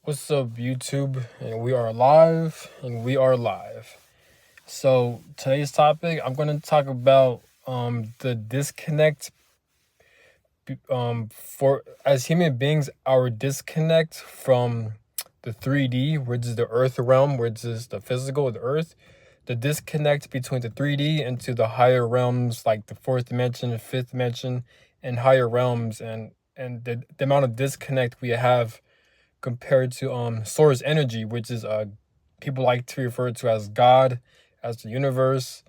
What's up, YouTube? And we are live, and we are live. So today's topic, I'm going to talk about the disconnect. For as human beings, our disconnect from the 3D, which is the Earth realm, which is the physical, the Earth. The disconnect between the 3D into the higher realms, like the fourth dimension, the fifth dimension, and higher realms, and the amount of disconnect we have compared to source energy, which is people like to refer to as God, as the universe,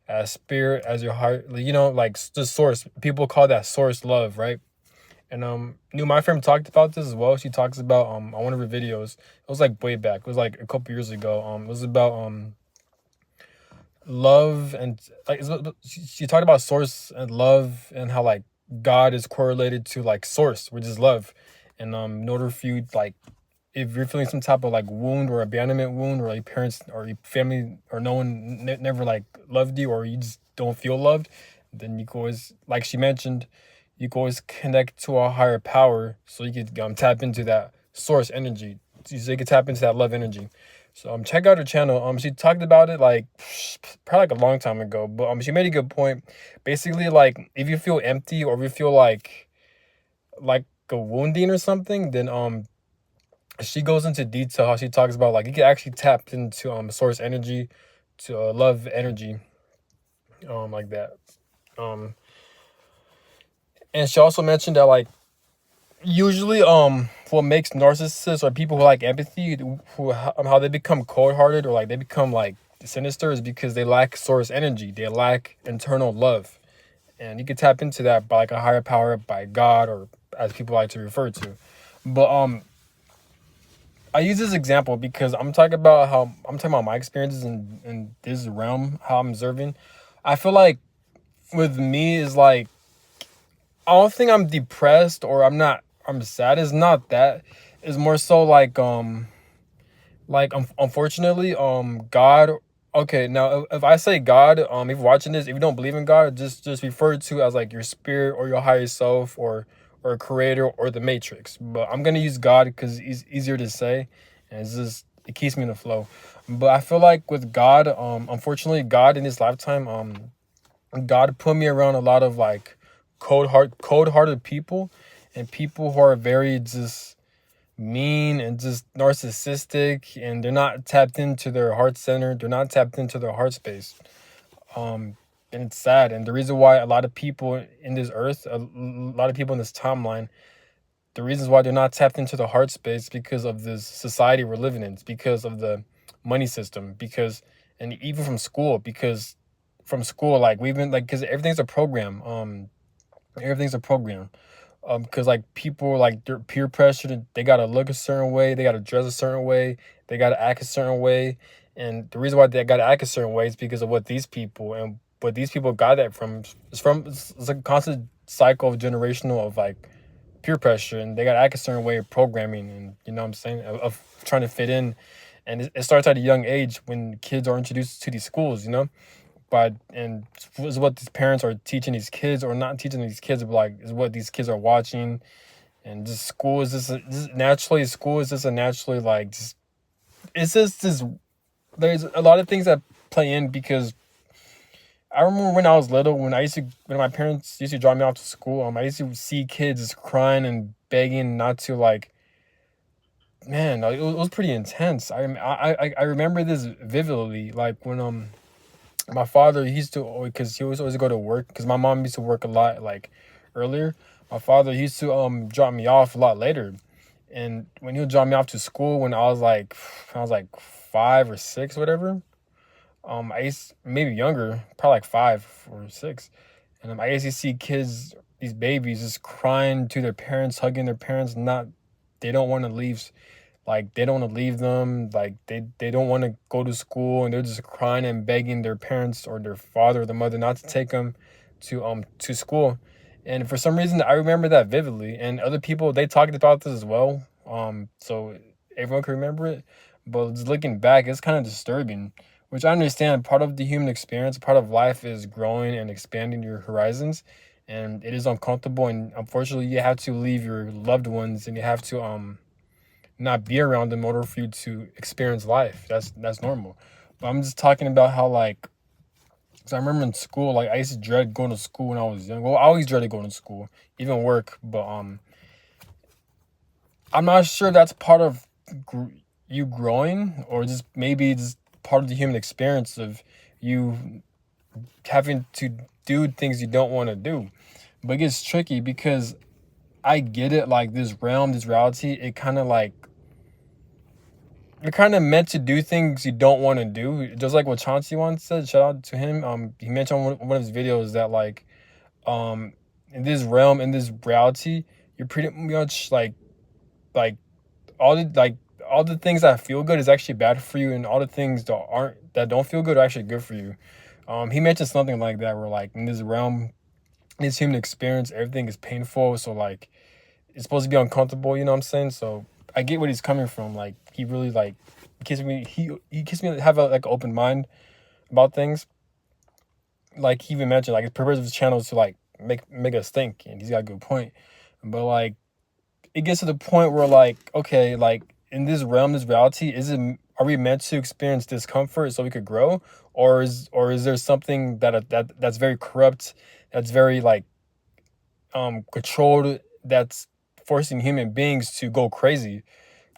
as spirit, as your heart, like the source. People call that source love, right? And my friend talked about this as well. She talks about on one of her videos. It was like way back. It was like a couple years ago. It was about love, and like she talked about source and love, and how like God is correlated to like source, which is love. And in order for you, like, if you're feeling some type of like wound or abandonment wound, or like parents or your family or no one never like loved you, or you just don't feel loved, then you can always, like she mentioned, you can always connect to a higher power, so you could tap into that source energy, so you can tap into that love energy. So check out her channel. She talked about it like probably like a long time ago, but she made a good point. Basically, like if you feel empty, or if you feel like a wounding or something, then she goes into detail how she talks about like you can actually tap into source energy, to love energy, like that. Um and she also mentioned that like usually what makes narcissists or people who like empathy, how they become cold-hearted, or like they become like sinister, is because they lack source energy, they lack internal love. And you can tap into that by like a higher power, by God, or as people like to refer to. But I use this example because I'm talking about my experiences in this realm, how I'm observing. I feel like with me is like, I don't think I'm depressed, or I'm sad. It's not that. It's more so unfortunately, God. Okay, now if I say God, if you're watching this, if you don't believe in God, just refer to as like your spirit, or your higher self, or a creator, or the matrix. But I'm gonna use God because it's easier to say, and it keeps me in the flow. But I feel like with God, unfortunately, God in this lifetime, God put me around a lot of like cold hearted people, and people who are very just mean and just narcissistic, and they're not tapped into their heart center, they're not tapped into their heart space. um and it's sad, and the reason why a lot of people in this earth, a lot of people in this timeline, the reasons why they're not tapped into the heart space, because of this society we're living in. It's because of the money system, because, and even from school, because from school, like we've been like, because everything's a program. Because like people, like they're peer pressured, they gotta look a certain way, they gotta dress a certain way, they gotta act a certain way. And the reason why they gotta act a certain way is because of what these people got that from. It's a constant cycle of generational of like peer pressure, and they gotta act a certain way of programming, and you know what I'm saying, of trying to fit in. And it starts at a young age when kids are introduced to these schools, but and is what these parents are teaching these kids, or not teaching these kids, but like is what these kids are watching. And just school is just naturally, school is just a naturally like just, it's just this, there's a lot of things that play in, because I remember when I was little, when my parents used to drop me off to school, I used to see kids just crying and begging not to, like, man, like, it was pretty intense. I remember this vividly, like when my father, he used to, because he was always go to work, because my mom used to work a lot like earlier. My father, he used to drop me off a lot later, and when he would drop me off to school when I was like 5 or 6, whatever. I used, maybe younger, probably like 5 or 6, and I used to see kids, these babies, just crying to their parents, hugging their parents, not, they don't want to leave, like they don't want to leave them, like they don't want to go to school, and they're just crying and begging their parents, or their father or the mother, not to take them to school. And for some reason I remember that vividly, and other people, they talked about this as well. So everyone can remember it. But just looking back, it's kind of disturbing, which I understand. Part of the human experience, part of life, is growing and expanding your horizons, and it is uncomfortable, and unfortunately you have to leave your loved ones, and you have to not be around them in order for you to experience life. That's normal. But I'm just talking about how like, because I remember in school, like I used to dread going to school when I was young. Well, I always dreaded going to school, even work. But I'm not sure that's part of gr- you growing, or just maybe just part of the human experience of you having to do things you don't want to do. But it gets tricky because I get it. Like this realm, this reality, it kind of like you're kind of meant to do things you don't want to do. Just like what Chauncey once said. Shout out to him. He mentioned on one of his videos that like um in this realm, in this reality, you're pretty much like all the like all the things that feel good is actually bad for you, and all the things that don't feel good are actually good for you. He mentioned something like that where like in this realm, this human experience, everything is painful. So like it's supposed to be uncomfortable, you know what I'm saying? So I get what he's coming from. Like he really like he keeps me have a like open mind about things. Like he even mentioned like his purpose of his channel is to like make us think, and he's got a good point. But like it gets to the point where like okay, like in this realm, this reality, are we meant to experience discomfort so we could grow, or is there something that's very corrupt, that's very like controlled, that's forcing human beings to go crazy,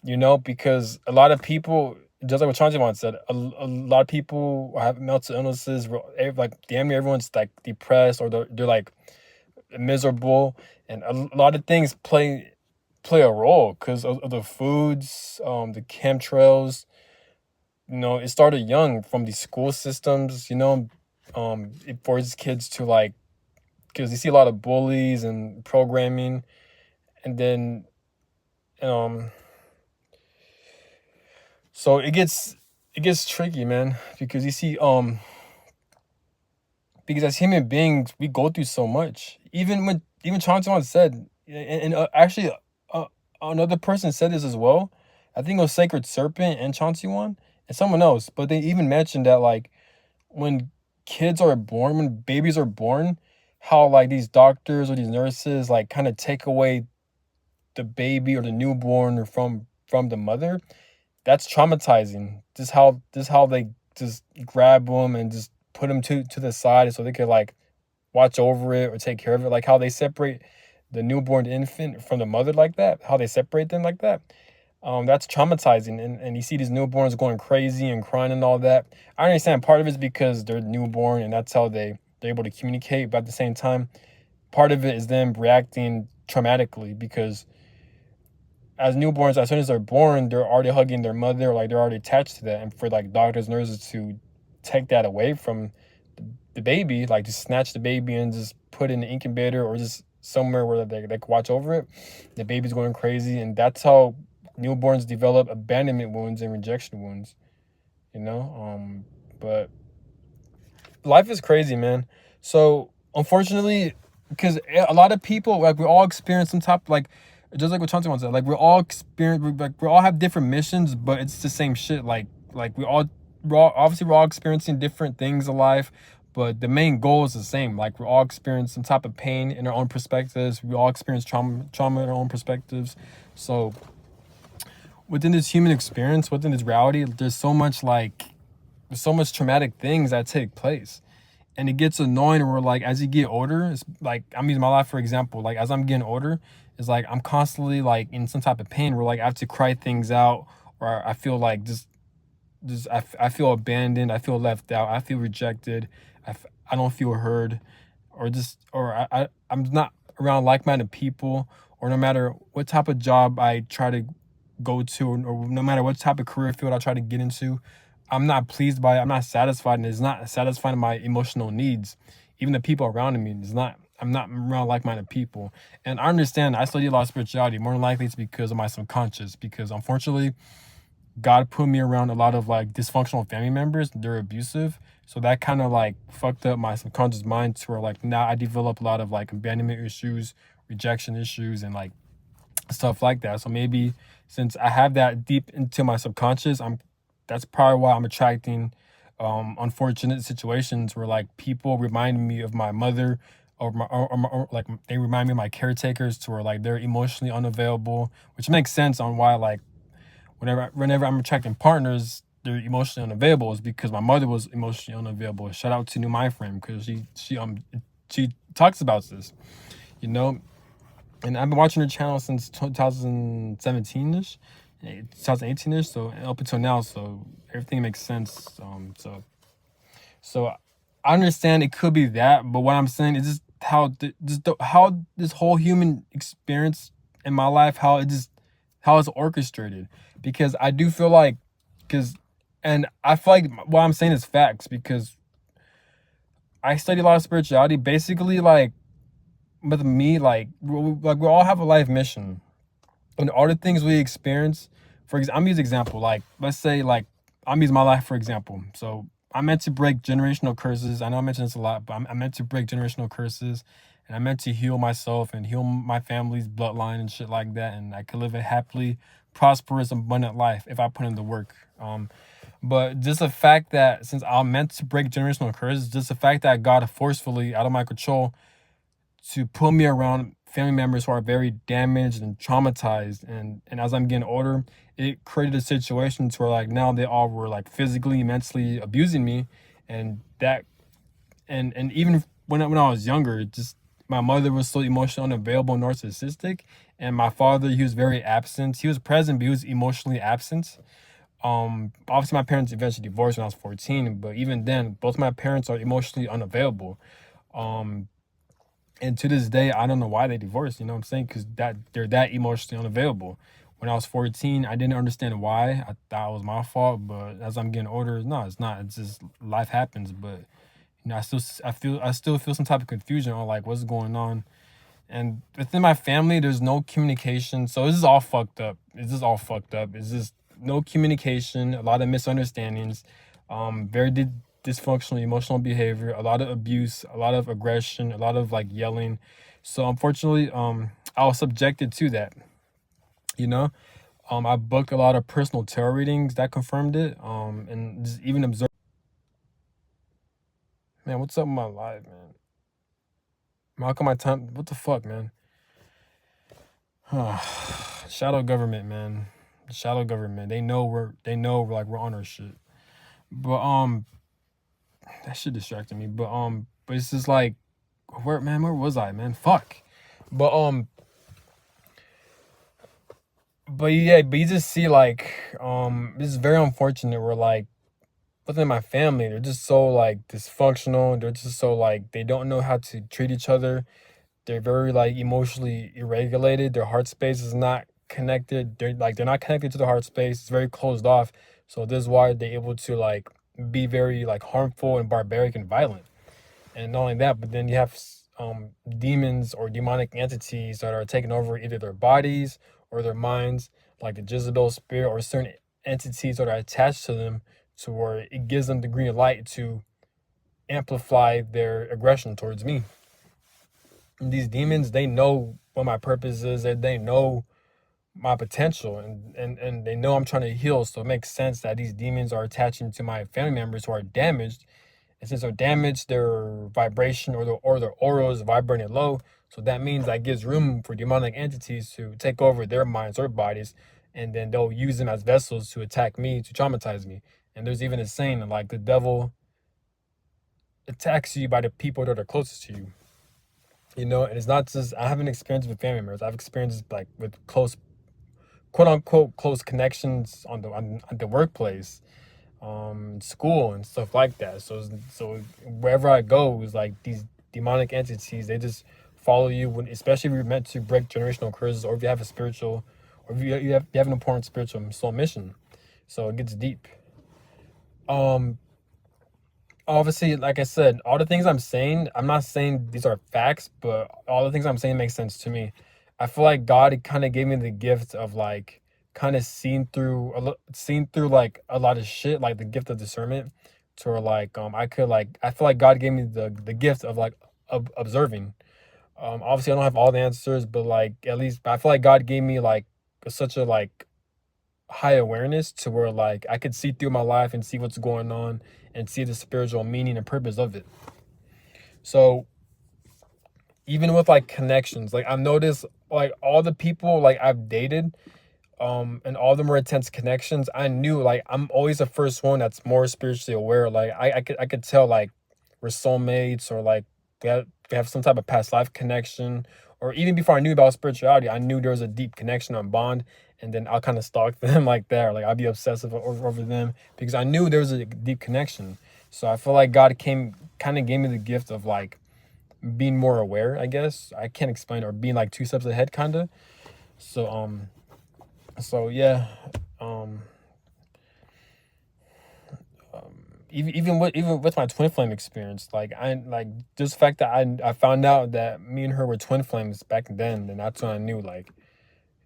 you know? Because a lot of people, just like what Chauncey once said, a lot of people have mental illnesses, like damn near everyone's like depressed, or they're like miserable, and a lot of things play a role because of the foods, the chemtrails. You know, it started young from the school systems. You know, it forces kids to like because you see a lot of bullies and programming, and then um, so it gets tricky, man, because you see because as human beings we go through so much. Even Chauncey once said, and actually uh, another person said this as well. I think it was Sacred Serpent and Chauncey one and someone else, but they even mentioned that like when kids are born, when babies are born, how like these doctors or these nurses like kind of take away the baby or the newborn from the mother. That's traumatizing. Just how they just grab them and just put them to the side so they could like watch over it or take care of it. Like how they separate the newborn infant from the mother like that. How they separate them like that. That's traumatizing. And you see these newborns going crazy and crying and all that. I understand part of it is because they're newborn and that's how they're able to communicate. But at the same time, part of it is them reacting traumatically because as newborns, as soon as they're born, they're already hugging their mother, like they're already attached to that. And for like doctors, nurses to take that away from the baby, like just snatch the baby and just put it in the incubator or just somewhere where they can watch over it, the baby's going crazy. And that's how newborns develop abandonment wounds and rejection wounds, you know? But life is crazy, man. So unfortunately, because a lot of people like we all experience some type like just like what Chauncey once said, like we all have different missions, but it's the same shit. Like we're all experiencing different things in life, but the main goal is the same. Like we're all experiencing some type of pain in our own perspectives. We all experience trauma in our own perspectives. So within this human experience, within this reality, there's so much traumatic things that take place, and it gets annoying where like as you get older, it's like I'm using my life for example, like as I'm getting older, it's like I'm constantly like in some type of pain where like I have to cry things out, or I feel like I feel abandoned, I feel left out, I feel rejected, I don't feel heard, I'm not around like-minded people, or no matter what type of job I try to go to, or no matter what type of career field I try to get into, I'm not pleased by it. I'm not satisfied, and it's not satisfying my emotional needs. Even the people around me, I'm not around like-minded people. And I understand I study a lot of spirituality. More than likely it's because of my subconscious, because unfortunately God put me around a lot of like dysfunctional family members. They're abusive. So that kind of like fucked up my subconscious mind to where like now I develop a lot of like abandonment issues, rejection issues, and like stuff like that. So maybe since I have that deep into my subconscious, that's probably why I'm attracting unfortunate situations where like people remind me of my mother, or like they remind me of my caretakers to where like they're emotionally unavailable, which makes sense on why like whenever I'm attracting partners, they're emotionally unavailable, is because my mother was emotionally unavailable. Shout out to New My Frame, because she talks about this, you know. And I've been watching her channel since 2017ish, 2018ish, so up until now. So everything makes sense. So I understand it could be that, but what I'm saying is just how this whole human experience in my life, how it's orchestrated. Because I do feel like, because and I feel like what I'm saying is facts, because I study a lot of spirituality. Basically, like with me, like we all have a life mission, and all the things we experience. For example, I'm using example, like let's say, like I'm using my life for example. So I'm meant to break generational curses. I know I mentioned this a lot, but I'm meant to break generational curses, and I'm meant to heal myself and heal my family's bloodline and shit like that, and I could live a happily prosperous, abundant life if I put in the work. But just the fact that since I'm meant to break generational curses, just the fact that God forcefully out of my control to put me around family members who are very damaged and traumatized, and as I'm getting older, it created a situation to where like now they all were like physically, mentally abusing me, and that and even when I was younger, just my mother was so emotionally unavailable, narcissistic, and my father, he was very absent. He was present, but he was emotionally absent. Obviously my parents eventually divorced when I was 14, but even then both my parents are emotionally unavailable. um and to this day, I don't know why they divorced, you know what I'm saying? Because they're that emotionally unavailable. When I was 14, I didn't understand why. I thought it was my fault, but as I'm getting older, no, it's not. It's just life happens. But you know, I still feel some type of confusion on like what's going on. And within my family, there's no communication. So this is all fucked up. It's just all fucked up. It's just no communication, a lot of misunderstandings, very dysfunctional emotional behavior, a lot of abuse, a lot of aggression, a lot of like yelling. So unfortunately, I was subjected to that, you know. I booked a lot of personal tarot readings that confirmed it. And just even observe. Man, what's up with my life, man? How come my time? What the fuck, man? Shadow government, man. Shadow government. They know like we're on our shit. But that shit distracted me. But it's just like where was I, man? Fuck. But but yeah, but you just see like this is very unfortunate where like within my family, they're just so like dysfunctional. They're just so like they don't know how to treat each other. They're very like emotionally irregulated. Their heart space is not connected. They're not connected to the heart space. It's very closed off. So this is why they're able to like be very like harmful and barbaric and violent. And not only that, but then you have demons or demonic entities that are taking over either their bodies or their minds, like the Jezebel spirit or certain entities that are attached to them, to where it gives them the green light to amplify their aggression towards me. These demons, they know what my purpose is, and they know my potential, and they know I'm trying to heal. So it makes sense that these demons are attaching to my family members who are damaged, and since they're damaged, their vibration or their aura is vibrating low. So that means that gives room for demonic entities to take over their minds or bodies, and then they'll use them as vessels to attack me, to traumatize me. And there's even a saying like the devil attacks you by the people that are closest to you. You know, and it's not just I haven't experienced with family members. I've experienced like with close, quote unquote, close connections on the workplace, school and stuff like that. So wherever I go, is like these demonic entities. They just follow you when, especially if you're meant to break generational curses, or if you have a spiritual, or if you have an important spiritual soul mission. So it gets deep. Um, Obviously, like I said, all the things I'm saying, I'm not saying these are facts, but all the things I'm saying make sense to me. I feel like God kind of gave me the gift of like kind of seen through like a lot of shit, like the gift of discernment, to where like I could like I feel like God gave me the gift of like observing. Obviously I don't have all the answers, but like at least I feel like God gave me like such a like high awareness to where like I could see through my life and see what's going on and see the spiritual meaning and purpose of it. So even with like connections, like I've noticed like all the people like I've dated, and all of them were intense connections. I knew like I'm always the first one that's more spiritually aware. Like I could tell like we're soulmates, or like we have some type of past life connection. Or even before I knew about spirituality, I knew there was a deep connection on bond. And then I'll kind of stalk them like that, or like I'll be obsessive over them because I knew there was a deep connection. So I feel like God came kind of gave me the gift of like being more aware, I guess. I can't explain it, or being like two steps ahead kind of. So yeah, um even with my twin flame experience, like I like just the fact that I found out that me and her were twin flames back then, and that's when I knew like,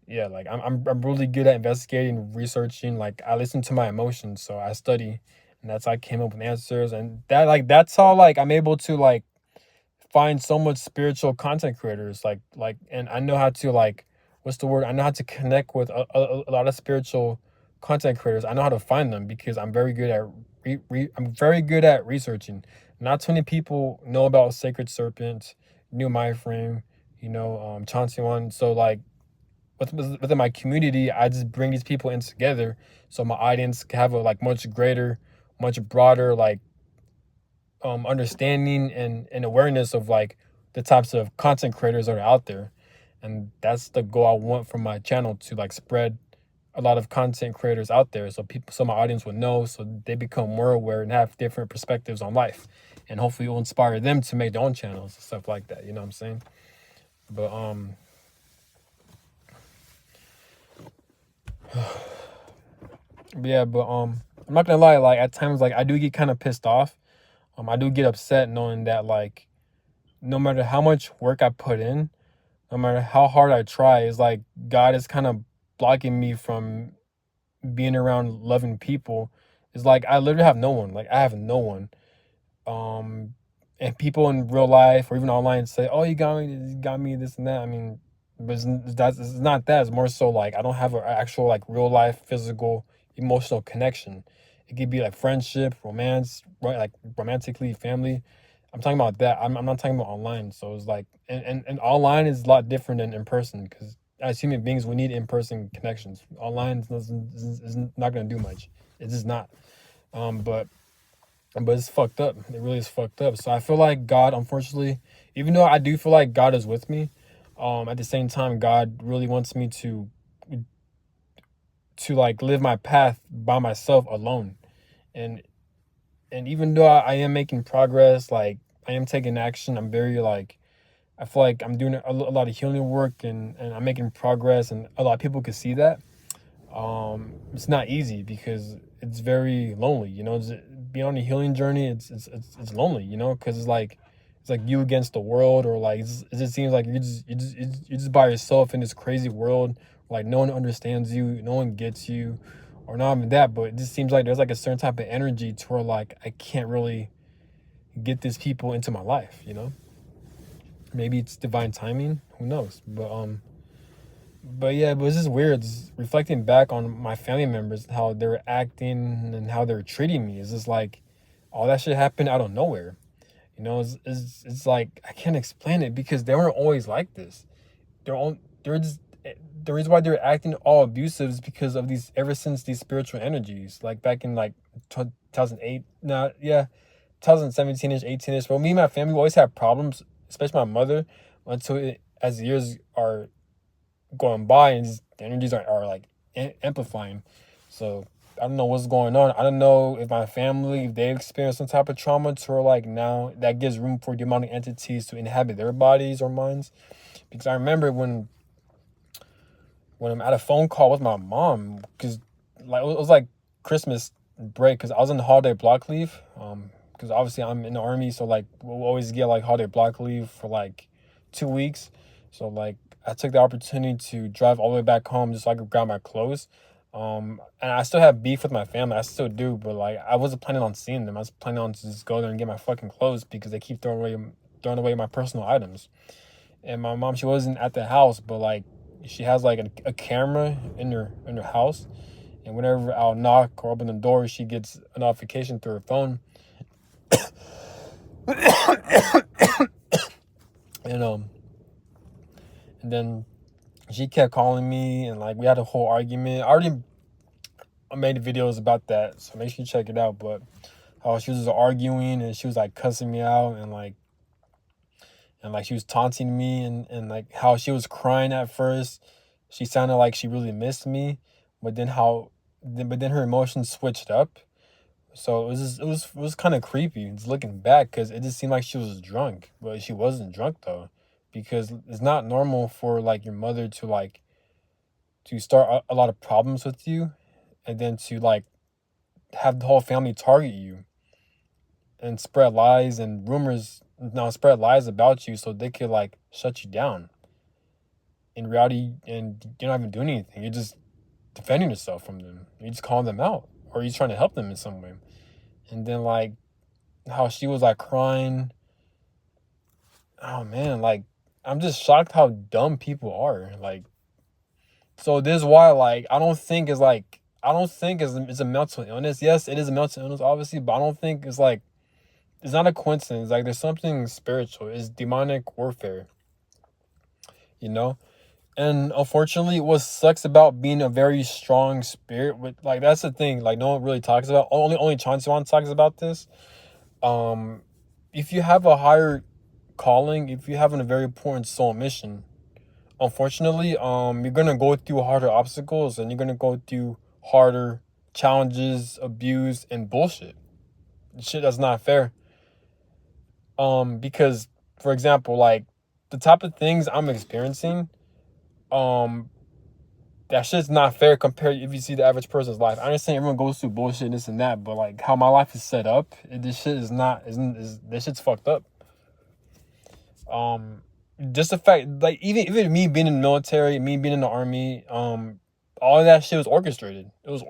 yeah, like I'm really good at investigating, researching. Like I listen to my emotions, so I study, and that's how I came up with answers. And that's how like I'm able to like find so much spiritual content creators, and I know how to like, what's the word, I know how to connect with a lot of spiritual content creators. I know how to find them because I'm very good at I'm very good at researching. Not too many people know about Sacred Serpent, New My Frame, Chauncey One. So like within my community, I just bring these people in together so my audience can have a like much greater, much broader like understanding and awareness of like the types of content creators that are out there. And that's the goal I want from my channel, to like spread a lot of content creators out there, so my audience will know, so they become more aware and have different perspectives on life, and hopefully it will inspire them to make their own channels and stuff like that, you know what I'm saying? But yeah, but I'm not gonna lie, like at times like I do get kind of pissed off. I do get upset knowing that like no matter how much work I put in, no matter how hard I try, it's like God is kind of blocking me from being around loving people. It's like I literally have no one. Like I have no one. Um, and people in real life or even online say, "Oh, you got me this and that." I mean, but it's not that. It's more so like I don't have an actual like real life physical emotional connection. It could be like friendship, romance, right? Like romantically, family. I'm talking about that. I'm not talking about online. So it's like, and online is a lot different than in person, because as human beings, we need in person connections. Online is not going to do much. It's just not. But it's fucked up. It really is fucked up. So I feel like God, unfortunately, even though I do feel like God is with me, at the same time, God really wants me to like live my path by myself alone. And even though I am making progress, like I am taking action, I'm very like, I feel like I'm doing a lot of healing work, and I'm making progress, and a lot of people can see that. It's not easy because it's very lonely, being on a healing journey. It's lonely, because it's like you against the world, or like it just seems like you're just by yourself in this crazy world. Like no one understands you, no one gets you, or not even that, but it just seems like there's like a certain type of energy to where like I can't really get these people into my life. Maybe it's divine timing, who knows? But yeah, but it's just weird. It's reflecting back on my family members, how they're acting and how they're treating me. It's just like all that shit happened out of nowhere. It's like I can't explain it because they weren't always like this. They're just the reason why they're acting all abusive is because of these, ever since these spiritual energies, like back in like 2008. Nah, yeah, 2017ish, 18ish. But me and my family, we always have problems, especially my mother, until as the years are going by, and the energies are like amplifying. So I don't know what's going on. I don't know if my family, if they've experienced some type of trauma to where like now that gives room for demonic entities to inhabit their bodies or minds. Because I remember when I'm at a phone call with my mom, because like it was like Christmas break, because I was on the holiday block leave. Because obviously I'm in the army, so like we'll always get like holiday block leave for like 2 weeks. So like I took the opportunity to drive all the way back home just so I could grab my clothes. And I still have beef with my family. I still do, but like I wasn't planning on seeing them. I was planning on to just go there and get my fucking clothes because they keep throwing away my personal items. And my mom, she wasn't at the house, but like she has like a camera in her house, and whenever I'll knock or open the door, she gets a notification through her phone. and and then She kept calling me, and like we had a whole argument. I already made videos about that, so make sure you check it out. But how she was arguing and she was like cussing me out, and like she was taunting me, and like how she was crying at first. She sounded like she really missed me, but then her emotions switched up. So it was kind of creepy. It's looking back because it just seemed like she was drunk, but she wasn't drunk though, because it's not normal for like your mother to like to start a lot of problems with you, and then to like have the whole family target you and spread lies and rumors, no, spread lies about you so they could like shut you down. In reality, and you're not even doing anything. You're just defending yourself from them. You're just calling them out, or you're trying to help them in some way. And then like how she was like crying. Oh man, like I'm just shocked how dumb people are. Like, so this is why like I don't think it's a mental illness. Yes, it is a mental illness, obviously, but I don't think it's like it's not a coincidence. Like there's something spiritual. It's demonic warfare, you know? And unfortunately, what sucks about being a very strong spirit, with like that's the thing, like no one really talks about. Only Chauncey Wan talks about this. Um, if you have a higher calling, if you have a very important soul mission, unfortunately, you're gonna go through harder obstacles and you're gonna go through harder challenges, abuse, and bullshit. Shit that's not fair. Because for example, like the type of things I'm experiencing, um, that shit's not fair compared if you see the average person's life. I understand everyone goes through bullshit and this and that, but like how my life is set up, this shit is not isn't is this shit's fucked up. Um, just the fact, like even me being in the military, me being in the army, all of that shit was orchestrated. It was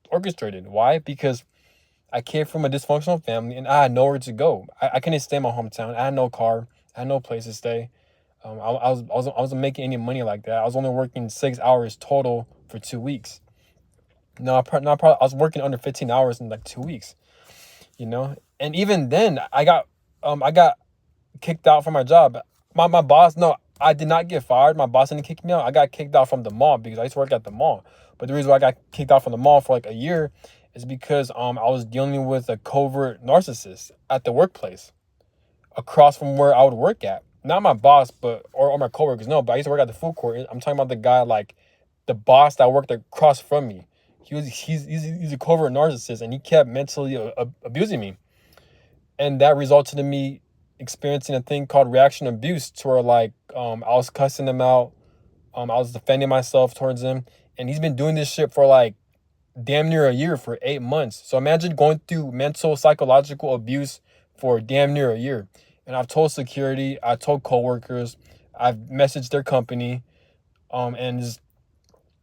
orchestrated. Why? Because I came from a dysfunctional family and I had nowhere to go. I couldn't stay in my hometown. I had no car. I had no place to stay. I wasn't making any money like that. I was only working 6 hours total for 2 weeks. No, I was working under 15 hours in like 2 weeks. You know, and even then, I got kicked out from my job. My boss, no, I did not get fired. My boss didn't kick me out. I got kicked out from the mall because I used to work at the mall. But the reason why I got kicked out from the mall for like a year is because I was dealing with a covert narcissist at the workplace across from where I would work at. Not my boss, but or my coworkers. No, but I used to work at the food court. I'm talking about the guy like the boss that worked across from me. He's a covert narcissist, and he kept mentally abusing me, and that resulted in me experiencing a thing called reaction abuse, to where like I was cussing him out, I was defending myself towards him, and he's been doing this shit for like damn near a year, for 8 months. So imagine going through mental psychological abuse for damn near a year. And I've told security, I told coworkers, I've messaged their company, and just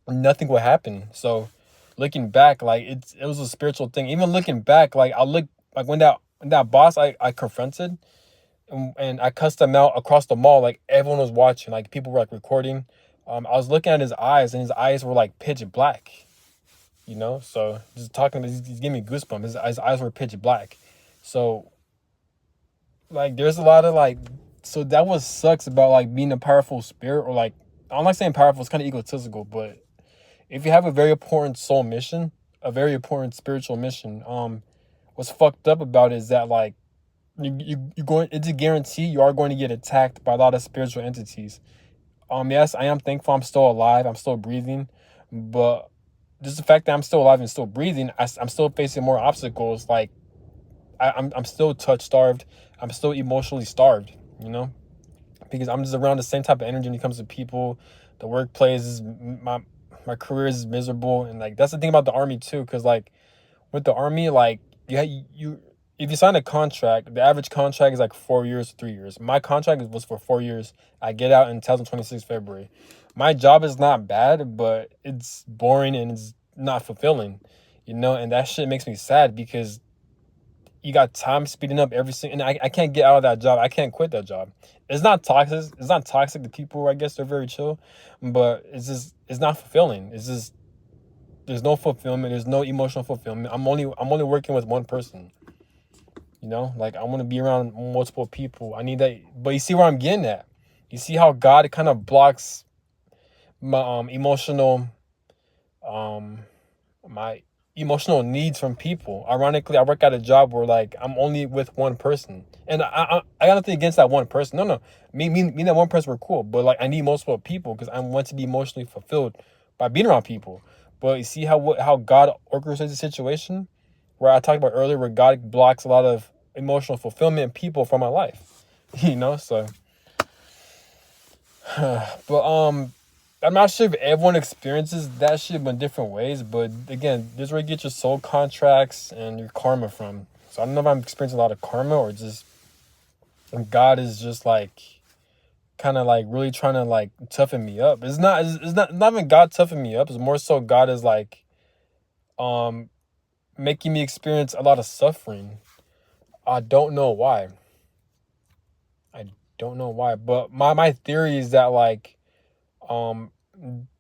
nothing will happen. So looking back, like it was a spiritual thing. Even looking back, like I look like when that boss I confronted, and I cussed him out across the mall, like everyone was watching, like people were like recording. I was looking at his eyes, and his eyes were like pitch black. You know, so just talking, he's giving me goosebumps. His eyes were pitch black. So like there's a lot of like, so that what sucks about like being a powerful spirit, or like I'm not saying powerful, it's kind of egotistical, but if you have a very important soul mission, a very important spiritual mission, what's fucked up about it is that like you're going, it's a guarantee you are going to get attacked by a lot of spiritual entities. Yes, I am thankful I'm still alive, I'm still breathing, but just the fact that I'm still alive and still breathing, I'm still facing more obstacles. Like I'm still touch starved. I'm still emotionally starved, you know, because I'm just around the same type of energy when it comes to people. The workplace is my career is miserable, and like that's the thing about the army too, because like with the army, like you if you sign a contract, the average contract is like 4 years, 3 years. My contract was for 4 years. I get out in 2026 February. My job is not bad, but it's boring and it's not fulfilling, you know, and that shit makes me sad because you got time speeding up every single, and I can't get out of that job. I can't quit that job. It's not toxic. It's not toxic. The people, I guess, they're very chill, but it's not fulfilling. It's just there's no fulfillment. There's no emotional fulfillment. I'm only working with one person. You know, like I want to be around multiple people. I need that. But you see where I'm getting at. You see how God kind of blocks my emotional um my emotional needs from people. Ironically, I work at a job where like I'm only with one person, and I got nothing against that one person. No, no, me and that one person were cool, but like I need multiple people because I want to be emotionally fulfilled by being around people. But you see how God orchestrates the situation, where I talked about earlier, where God blocks a lot of emotional fulfillment in people from my life. You know, so but I'm not sure if everyone experiences that shit in different ways, but again, this is where you get your soul contracts and your karma from. So I don't know if I'm experiencing a lot of karma or just God is just like kind of like really trying to like toughen me up. It's not even God toughen me up. It's more so God is like um making me experience a lot of suffering. I don't know why. I don't know why, but my theory is that like um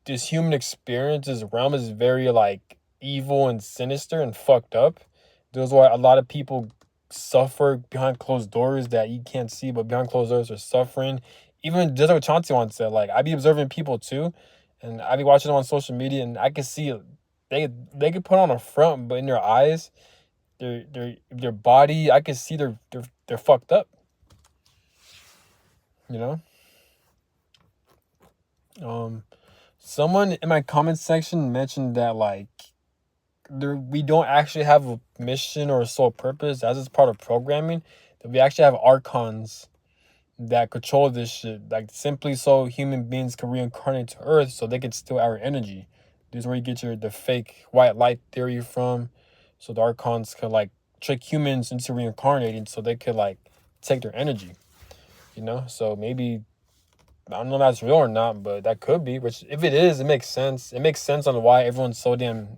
this human experience, this realm is very like evil and sinister and fucked up. That's why a lot of people suffer behind closed doors that you can't see, but behind closed doors are suffering. Even just like what Chauncey once said, like I be observing people too, and I be watching them on social media, and I can see they could put on a front, but in their eyes, their body, I can see they're fucked up. You know. Um, Someone in my comment section mentioned that like we don't actually have a mission or a sole purpose as it's part of programming. That we actually have archons that control this shit, like simply so human beings can reincarnate to Earth so they can steal our energy. This is where you get the fake white light theory from. So the archons could like trick humans into reincarnating so they could like take their energy. You know, so maybe I don't know if that's real or not, but that could be. Which, if it is, it makes sense. It makes sense on why everyone's so damn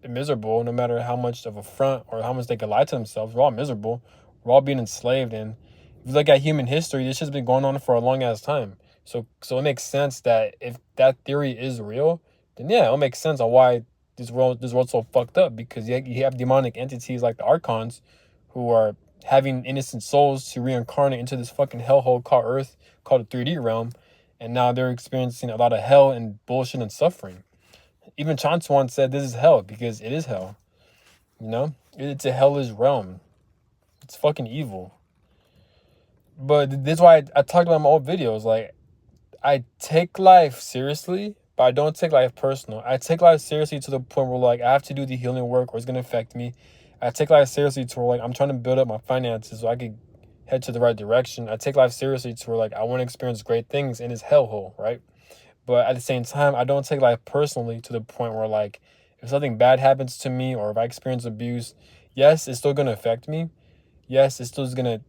miserable. No matter how much of a front or how much they could lie to themselves, we're all miserable. We're all being enslaved, and if you look at human history, this has been going on for a long ass time. So it makes sense that if that theory is real, then yeah, it'll make sense on why this world's so fucked up, because you have demonic entities like the archons, who are having innocent souls to reincarnate into this fucking hellhole called Earth, called the 3D realm, and now they're experiencing a lot of hell and bullshit and suffering. Even Chance once said this is hell because it is hell. You know, it's a hellish realm. It's fucking evil. But this is why I talked about in my old videos. Like, I take life seriously, but I don't take life personal. I take life seriously to the point where like I have to do the healing work or it's gonna affect me. I take life seriously to where like I'm trying to build up my finances so I could head to the right direction. I take life seriously to where like I want to experience great things in this hellhole, right? But at the same time, I don't take life personally to the point where like if something bad happens to me or if I experience abuse, yes, it's still gonna affect me. Yes, it's still gonna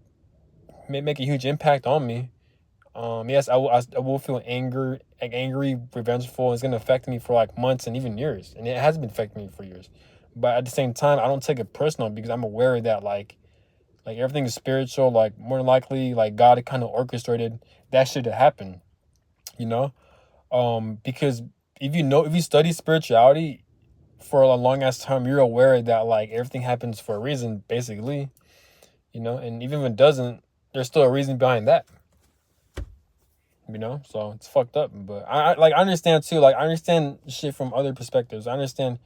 make a huge impact on me. Yes, I will feel angry, revengeful. It's gonna affect me for like months and even years, and it has been affecting me for years. But at the same time, I don't take it personal because I'm aware that like everything is spiritual. Like more than likely, like God kind of orchestrated that shit to happen. You know, because if you study spirituality for a long ass time, you're aware that like everything happens for a reason, basically. You know, and even if it doesn't, there's still a reason behind that. You know, so it's fucked up. But I understand too. Like I understand shit from other perspectives. I understand.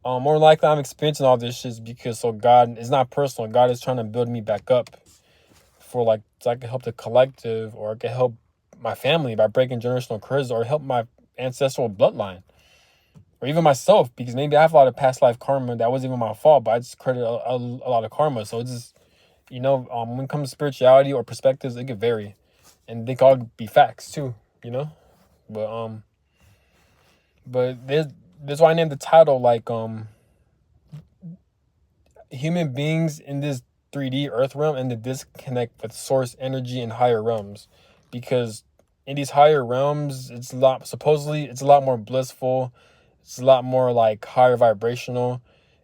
More likely I'm experiencing all this shit because so God is not personal. God is trying to build me back up for like so I can help the collective, or I can help my family by breaking generational curses, or help my ancestral bloodline, or even myself, because maybe I have a lot of past life karma that wasn't even my fault, but I just credit a lot of karma. So it's just when it comes to spirituality or perspectives, it could vary, and they could all be facts too. You know, but there's why I named the title like human beings in this 3D earth realm and the disconnect with source energy in higher realms, because in these higher realms it's a lot more blissful, it's a lot more like higher vibrational,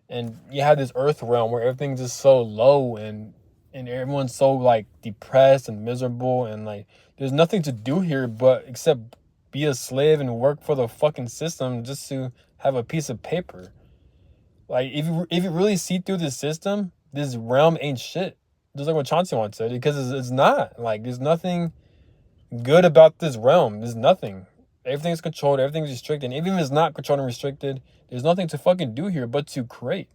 and you have this earth realm where everything's just so low, and everyone's so like depressed and miserable, and like there's nothing to do here but except be a slave and work for the fucking system just to have a piece of paper. Like if you really see through the system, this realm ain't shit. Just like what Chauncey once said, because it's not. Like there's nothing good about this realm. There's nothing. Everything's controlled, everything's restricted. And even if it's not controlled and restricted, there's nothing to fucking do here but to create.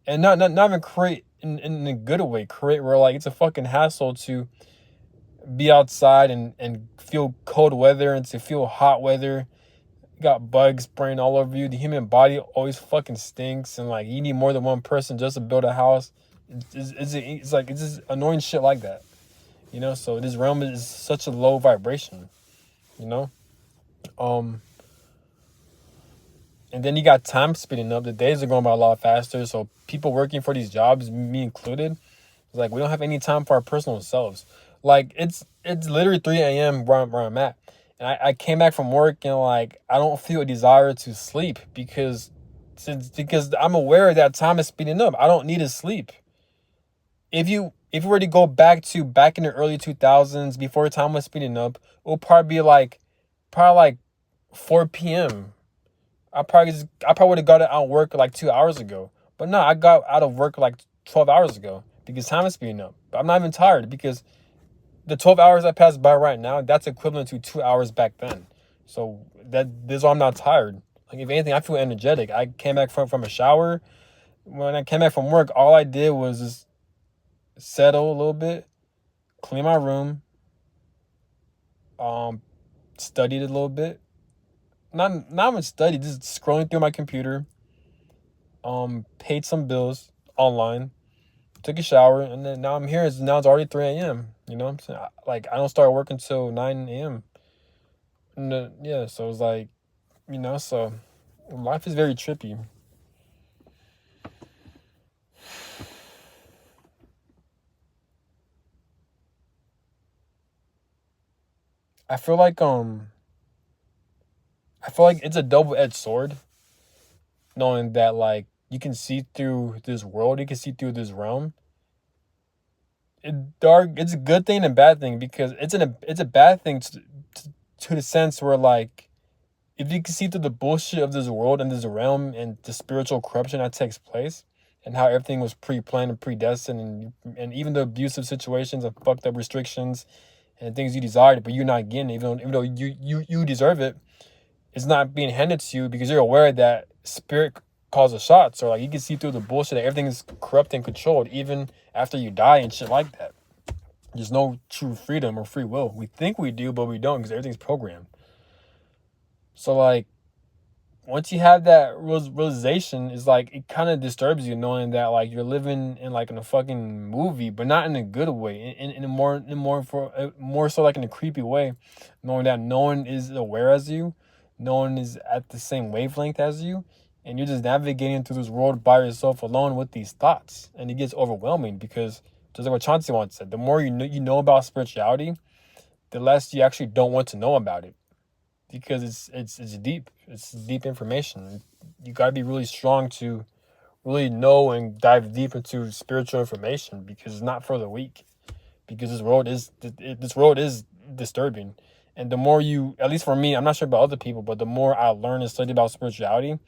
And not even create in a good way. Create where like it's a fucking hassle to be outside and feel cold weather and to feel hot weather. You got bugs spraying all over you. The human body always fucking stinks, and like you need more than one person just to build a house. It's like it's just annoying shit like that, you know. So this realm is such a low vibration, you know. Um, and then you got time speeding up. The days are going by a lot faster. So people working for these jobs, me included, it's like we don't have any time for our personal selves. Like it's literally 3 a.m. Where I'm at. And I came back from work and like I don't feel a desire to sleep because I'm aware that time is speeding up. I don't need to sleep. If you were to go back in the early 2000s before time was speeding up, it would probably be like 4 p.m. I probably would have got out of work like 2 hours ago. But no, I got out of work like 12 hours ago because time is speeding up. But I'm not even tired because the 12 hours that passed by right now, that's equivalent to 2 hours back then. So this why I'm not tired. Like if anything, I feel energetic. I came back from a shower. When I came back from work, all I did was just settle a little bit, clean my room, um, studied a little bit. Not even study, just scrolling through my computer, paid some bills online, took a shower, and then now I'm here. Now it's already 3 a.m. You know what I'm saying? Like, I don't start work until 9 a.m. And, yeah, so it's like, so life is very trippy. I feel like, it's a double-edged sword, knowing that, like, you can see through this world, you can see through this realm. It's a good thing and a bad thing because it's a bad thing to the sense where, like, if you can see through the bullshit of this world and this realm and the spiritual corruption that takes place and how everything was pre-planned and predestined and even the abusive situations and fucked up restrictions and things you desired but you're not getting it, even though you deserve it, it's not being handed to you because you're aware that spirit calls the shots, or like you can see through the bullshit that everything is corrupt and controlled even after you die and shit like that. There's no true freedom or free will. We think we do, but we don't because everything's programmed. So like once you have that realization, it's like it kind of disturbs you knowing that like you're living in a fucking movie, but not in a good way. More so like in a creepy way, knowing that no one is aware as you, no one is at the same wavelength as you, and you're just navigating through this world by yourself alone with these thoughts, and it gets overwhelming because just like what Chauncey once said, the more you know about spirituality, the less you actually don't want to know about it because it's deep. It's deep information. You got to be really strong to really know and dive deep into spiritual information because it's not for the weak. Because this world is disturbing, and the more you, at least for me, I'm not sure about other people, but the more I learn and study about spirituality,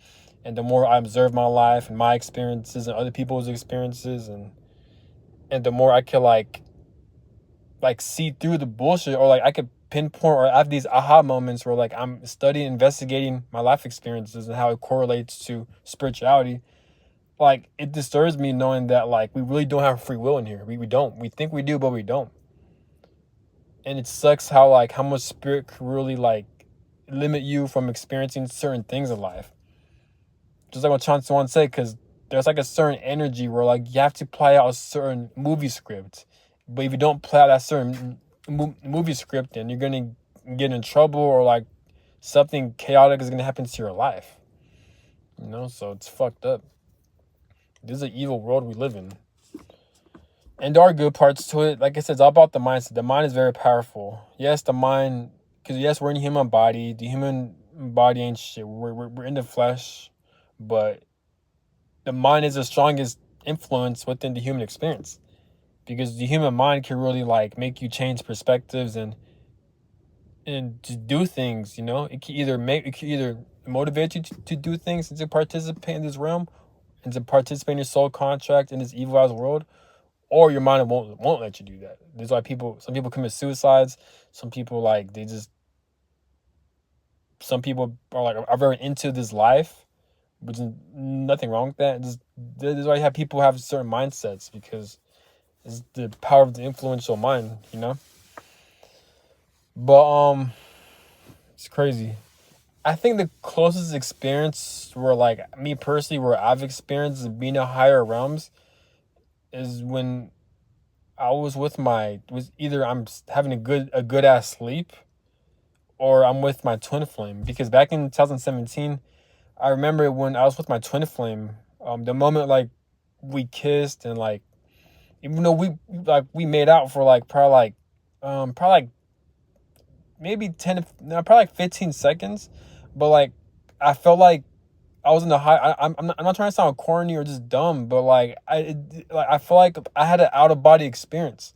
and the more I observe my life and my experiences and other people's experiences, and the more I can like see through the bullshit, or like I could pinpoint or have these aha moments where like I'm studying, investigating my life experiences and how it correlates to spirituality. Like it disturbs me knowing that like we really don't have free will in here. We don't. We think we do, but we don't. And it sucks how much spirit could really like limit you from experiencing certain things in life. Just like what Chauncey once said, because there's like a certain energy where like you have to play out a certain movie script, but if you don't play out that certain movie script, then you're gonna get in trouble, or like something chaotic is gonna happen to your life. So it's fucked up. This is an evil world we live in, and there are good parts to it. Like I said, it's all about the mindset. The mind is very powerful. Yes, the mind, because yes, we're in a human body. The human body ain't shit. We're in the flesh, but the mind is the strongest influence within the human experience, because the human mind can really like make you change perspectives and to do things. It can either motivate you to do things and to participate in this realm and to participate in your soul contract in this evil ass world, or your mind won't let you do that. That's why some people commit suicides. Some people like they just some people are very into this life, which is nothing wrong with that. Just this is why you have people have certain mindsets, because it's the power of the influential mind, you know. But it's crazy. I think the closest experience where like me personally where I've experienced being in higher realms is when I was either having a good ass sleep, or I'm with my twin flame. Because back in 2017, I remember when I was with my twin flame, the moment like we kissed, and like even though we made out for like probably like maybe 10, no, probably like 15 seconds, but like I felt like I was in the high. I'm not trying to sound corny or just dumb, but like I feel like I had an out of body experience.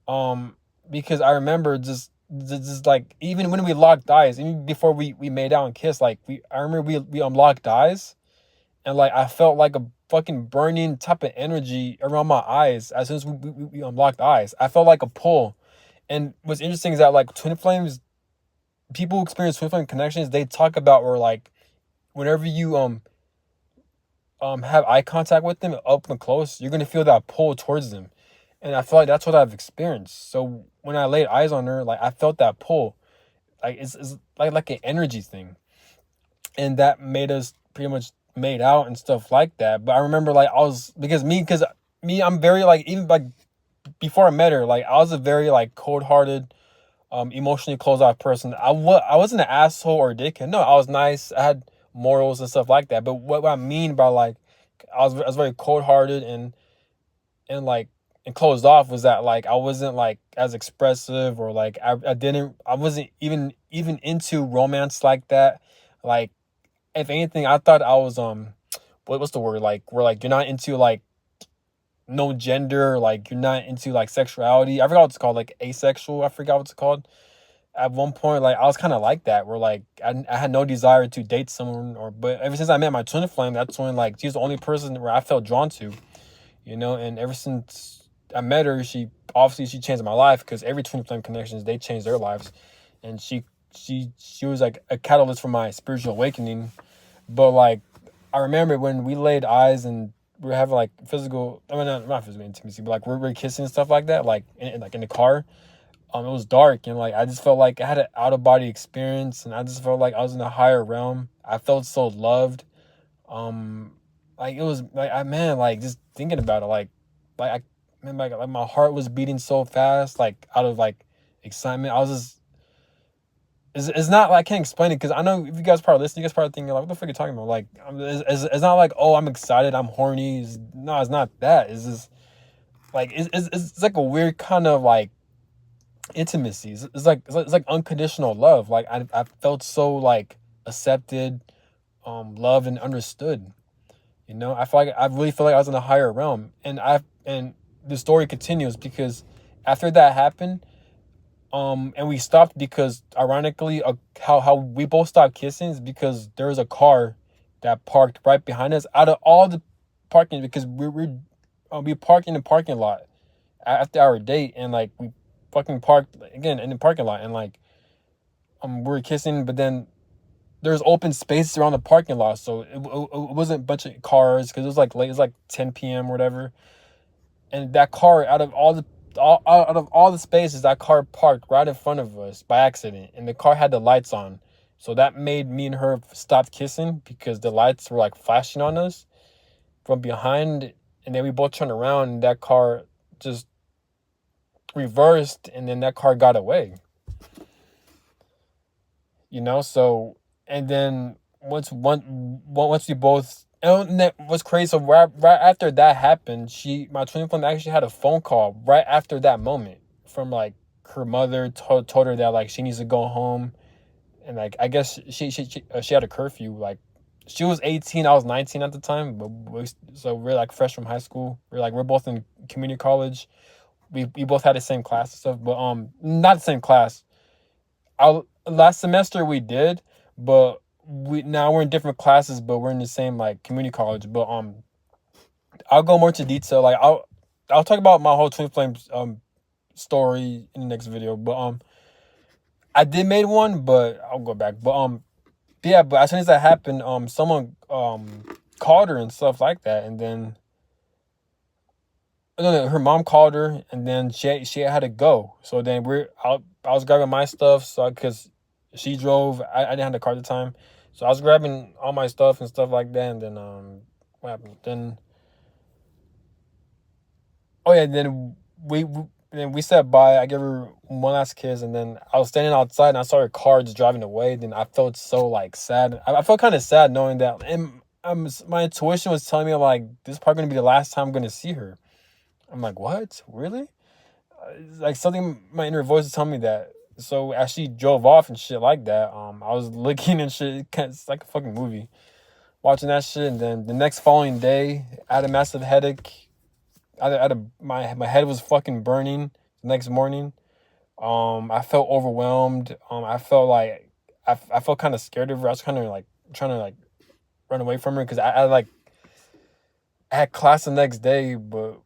Um, because I remember just like even when we locked eyes, even before we made out and kissed, like I remember we unlocked eyes, and like I felt like a fucking burning type of energy around my eyes as soon as we unlocked eyes. I felt like a pull. And what's interesting is that like twin flames, people who experience twin flame connections, they talk about where like whenever you have eye contact with them up and close, you're gonna feel that pull towards them. And I feel like that's what I've experienced. So when I laid eyes on her, like I felt that pull. Like it's like an energy thing. And that made us pretty much made out and stuff like that. But I remember like because me, I'm very like, even like before I met her, like I was a very like cold hearted, emotionally closed off person. I wasn't an asshole or a dickhead. No, I was nice. I had morals and stuff like that. But what I mean by like I was very cold hearted and like and closed off was that like I wasn't like as expressive, or like I wasn't even into romance like that. Like if anything, I thought I was what's the word, like where like you're not into like no gender, like you're not into like sexuality. I forgot what it's called, like asexual. I forgot what it's called. At one point, like I was kind of like that, where like I had no desire to date someone, or but ever since I met my twin flame, that's when like she's the only person where I felt drawn to, you know. And ever since I met her, she changed my life, because every twin flame connections, they change their lives, and she was like a catalyst for my spiritual awakening. But like I remember when we laid eyes and we were having like physical, I mean not physical intimacy, but like we're kissing and stuff like that, like like in the car. It was dark, and like I just felt like I had an out of body experience, and I just felt like I was in a higher realm. I felt so loved. Um, like it was like like just thinking about it, like I man, like my heart was beating so fast, like out of like excitement. I was just it's not like I can't explain it, because I know if you guys probably listen, you guys probably thinking like, what the fuck are you talking about? Like it's not like, oh, I'm excited, I'm horny. No, it's not that. It's just like it's like a weird kind of like intimacy. It's like unconditional love. Like I felt so like accepted, loved and understood. You know, I really feel like I was in a higher realm, and the story continues, because after that happened, and we stopped because ironically, how we both stopped kissing is because there was a car that parked right behind us. Out of all the parking, because we parked in the parking lot after our date, and like we fucking parked again in the parking lot, and like we were kissing, but then there's open space around the parking lot, so it wasn't a bunch of cars, because it was like late, it was like 10 p.m. or whatever. And that car, out of all the spaces, that car parked right in front of us by accident, and the car had the lights on, so that made me and her stop kissing, because the lights were like flashing on us from behind. And then we both turned around, and that car just reversed, and then that car got away, you know. So and then once we both, and that was crazy. So right after that happened, my twin flame actually had a phone call right after that moment from like her mother, told her that like she needs to go home, and like I guess she had a curfew. Like she was 18, I was 19 at the time, but so we're like fresh from high school. We're both in community college. We both had the same class and stuff, but not the same class. Last semester we did, but we're in different classes, but we're in the same like community college. But I'll go more into detail. Like I'll talk about my whole twin flames story in the next video. But I did made one, but I'll go back. Yeah, but as soon as that happened, someone called her and stuff like that, and then no, her mom called her, and then she had to go. So then I was grabbing my stuff, so because she drove, I didn't have the car at the time, so I was grabbing all my stuff and stuff like that, and then what happened? Then oh yeah, then we said bye. I gave her one last kiss, and then I was standing outside, and I saw her car just driving away. Then I felt so like sad. I felt kind of sad knowing that, and my intuition was telling me like this is probably gonna be the last time I'm gonna see her. I'm like, what? Really? Like something my inner voice is telling me that. So as she drove off and shit like that, I was looking and shit. It's like a fucking movie. Watching that shit, and then the next following day, I had a massive headache. My head was fucking burning the next morning. I felt overwhelmed. I felt like I felt kind of scared of her. I was kind of like trying to like run away from her because I had class the next day, but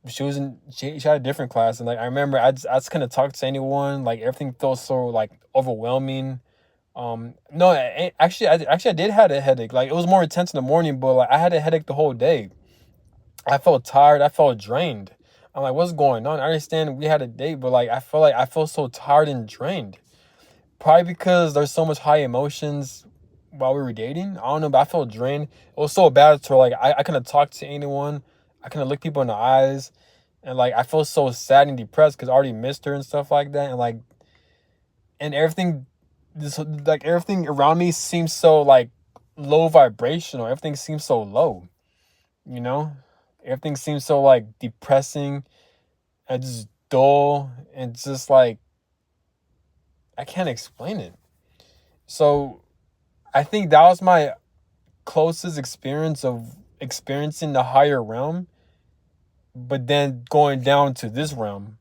she had a different class, and like I remember I just couldn't talk to anyone. Like everything felt so like overwhelming. No, actually I did had a headache. Like it was more intense in the morning, but like I had a headache the whole day. I felt tired. I felt drained. I'm like, what's going on? I understand we had a date, but like I felt so tired and drained. Probably because there's so much high emotions while we were dating. I don't know, but I felt drained. It was so bad to like I couldn't talk to anyone. I couldn't look people in the eyes. And like I felt so sad and depressed because I already missed her and stuff like that. And like and everything this like everything around me seems so like low vibrational. Everything seems so low, you know? Everything seems so like depressing and just dull and just like I can't explain it. So I think that was my closest experience of experiencing the higher realm, but then going down to this realm.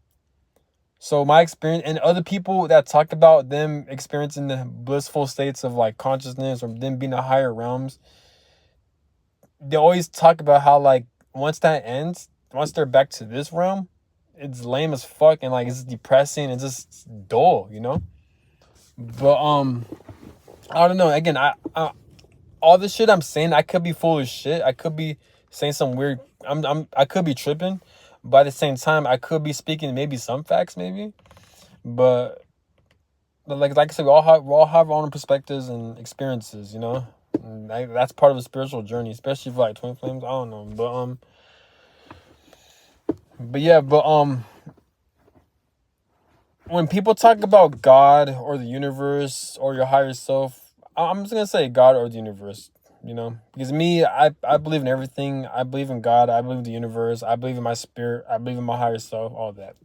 So my experience and other people that talk about them experiencing the blissful states of like consciousness or them being the higher realms, they always talk about how like once that ends, once they're back to this realm, it's lame as fuck and like it's depressing and just dull, you know? But I don't know. Again, I all this shit I'm saying, I could be full of shit. I could be saying some weird. I could be tripping, but at the same time, I could be speaking maybe some facts, maybe. But like I said, we all have our own perspectives and experiences, you know. And that's part of a spiritual journey, especially for like twin flames. I don't know, but yeah, when people talk about God or the universe or your higher self, I'm just gonna say God or the universe, you know, because me, I believe in everything. I believe in God. I believe in the universe. I believe in my spirit. I believe in my higher self. All that.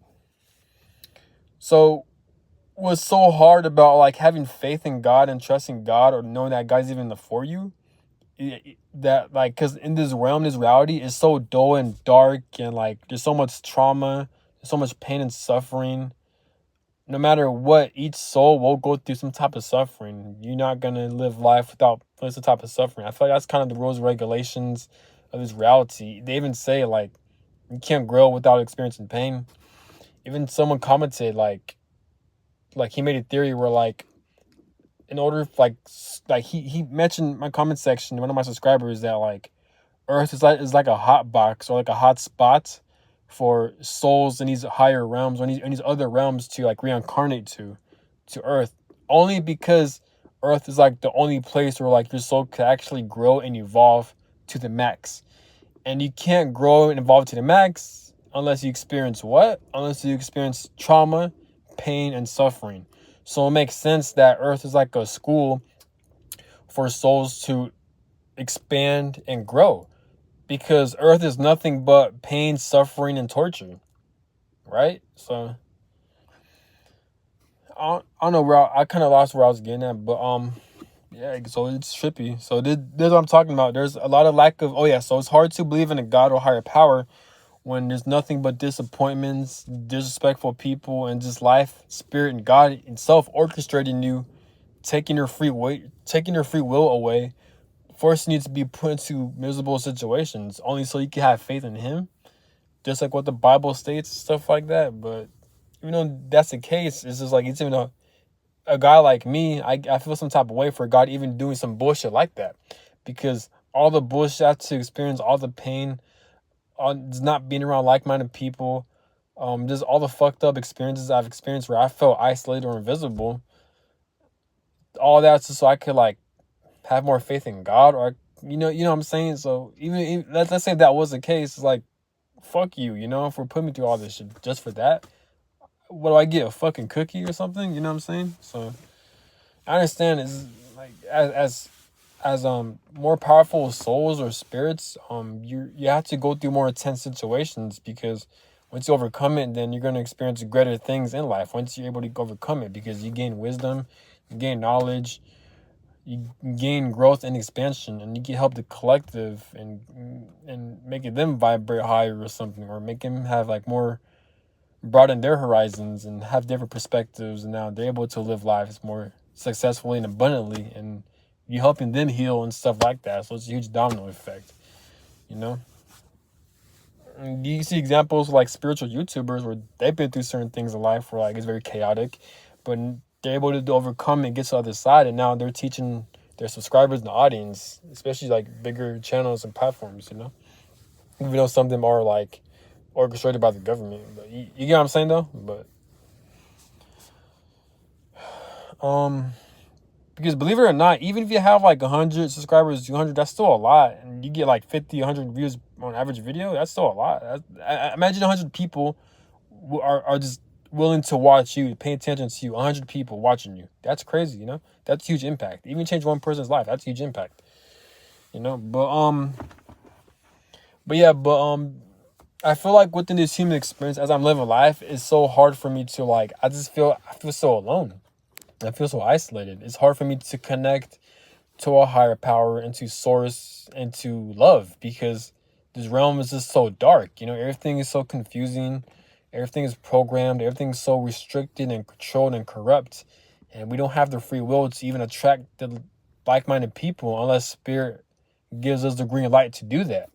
So, what's so hard about like having faith in God and trusting God or knowing that God's even for you? That like, because in this realm, this reality is so dull and dark, and like there's so much trauma, there's so much pain and suffering. No matter what, each soul will go through some type of suffering. You're not gonna live life without some type of suffering. I feel like that's kind of the rules and regulations of this reality. They even say like you can't grow without experiencing pain. Even someone commented like he made a theory where like in order like he mentioned my comment section, one of my subscribers, that like Earth is like a hot box or like a hot spot for souls in these higher realms or in these other realms to like reincarnate to Earth, only because Earth is like the only place where like your soul could actually grow and evolve to the max. And you can't grow and evolve to the max unless you experience what? Unless you experience trauma, pain, and suffering. So it makes sense that Earth is like a school for souls to expand and grow, because Earth is nothing but pain, suffering, and torture, right? So I don't know where I kind of lost where I was getting at, but yeah. So it's trippy. So this is what I'm talking about. There's a lot of lack of so it's hard to believe in a God or higher power when there's nothing but disappointments, disrespectful people, and just life, spirit, and God Himself orchestrating you, taking your free will away, forcing you to be put into miserable situations only so you can have faith in Him, just like what the Bible states, stuff like that. But that's the case, it's just like it's even a guy like me, I feel some type of way for God even doing some bullshit like that, because all the bullshit I had to experience, all the pain on just not being around like-minded people, just all the fucked up experiences I've experienced where I felt isolated or invisible, all that's just so I could like have more faith in God, or you know what I'm saying. So even let's say that was the case, it's like fuck you, for putting me through all this shit just for that. What do I get, a fucking cookie or something? You know what I'm saying? So I understand it's like as more powerful souls or spirits, you have to go through more intense situations, because once you overcome it, then you're going to experience greater things in life once you're able to overcome it, because you gain wisdom, you gain knowledge, you gain growth and expansion, and you can help the collective and make it them vibrate higher or something, or make them have like more broaden their horizons and have different perspectives, and now they're able to live lives more successfully and abundantly, and you helping them heal and stuff like that. So it's a huge domino effect, you know. And you see examples like spiritual YouTubers where they've been through certain things in life where like it's very chaotic, but they're able to overcome and get to the other side, and now they're teaching their subscribers and the audience, especially like bigger channels and platforms, even though some of them are like orchestrated by the government. But you get what I'm saying though. But because believe it or not, even if you have like 100 subscribers, 200, that's still a lot, and you get like 50, 100 views on average video, that's still a lot. I imagine 100 people are just willing to watch you, pay attention to you. 100 people watching you, that's crazy. That's huge impact. Even change one person's life, that's huge impact. But yeah, I feel like within this human experience, as I'm living life, it's so hard for me to like. I feel so alone. I feel so isolated. It's hard for me to connect to a higher power and to source and to love, because this realm is just so dark. Everything is so confusing. Everything is programmed. Everything's so restricted and controlled and corrupt. And we don't have the free will to even attract the like-minded people unless spirit gives us the green light to do that.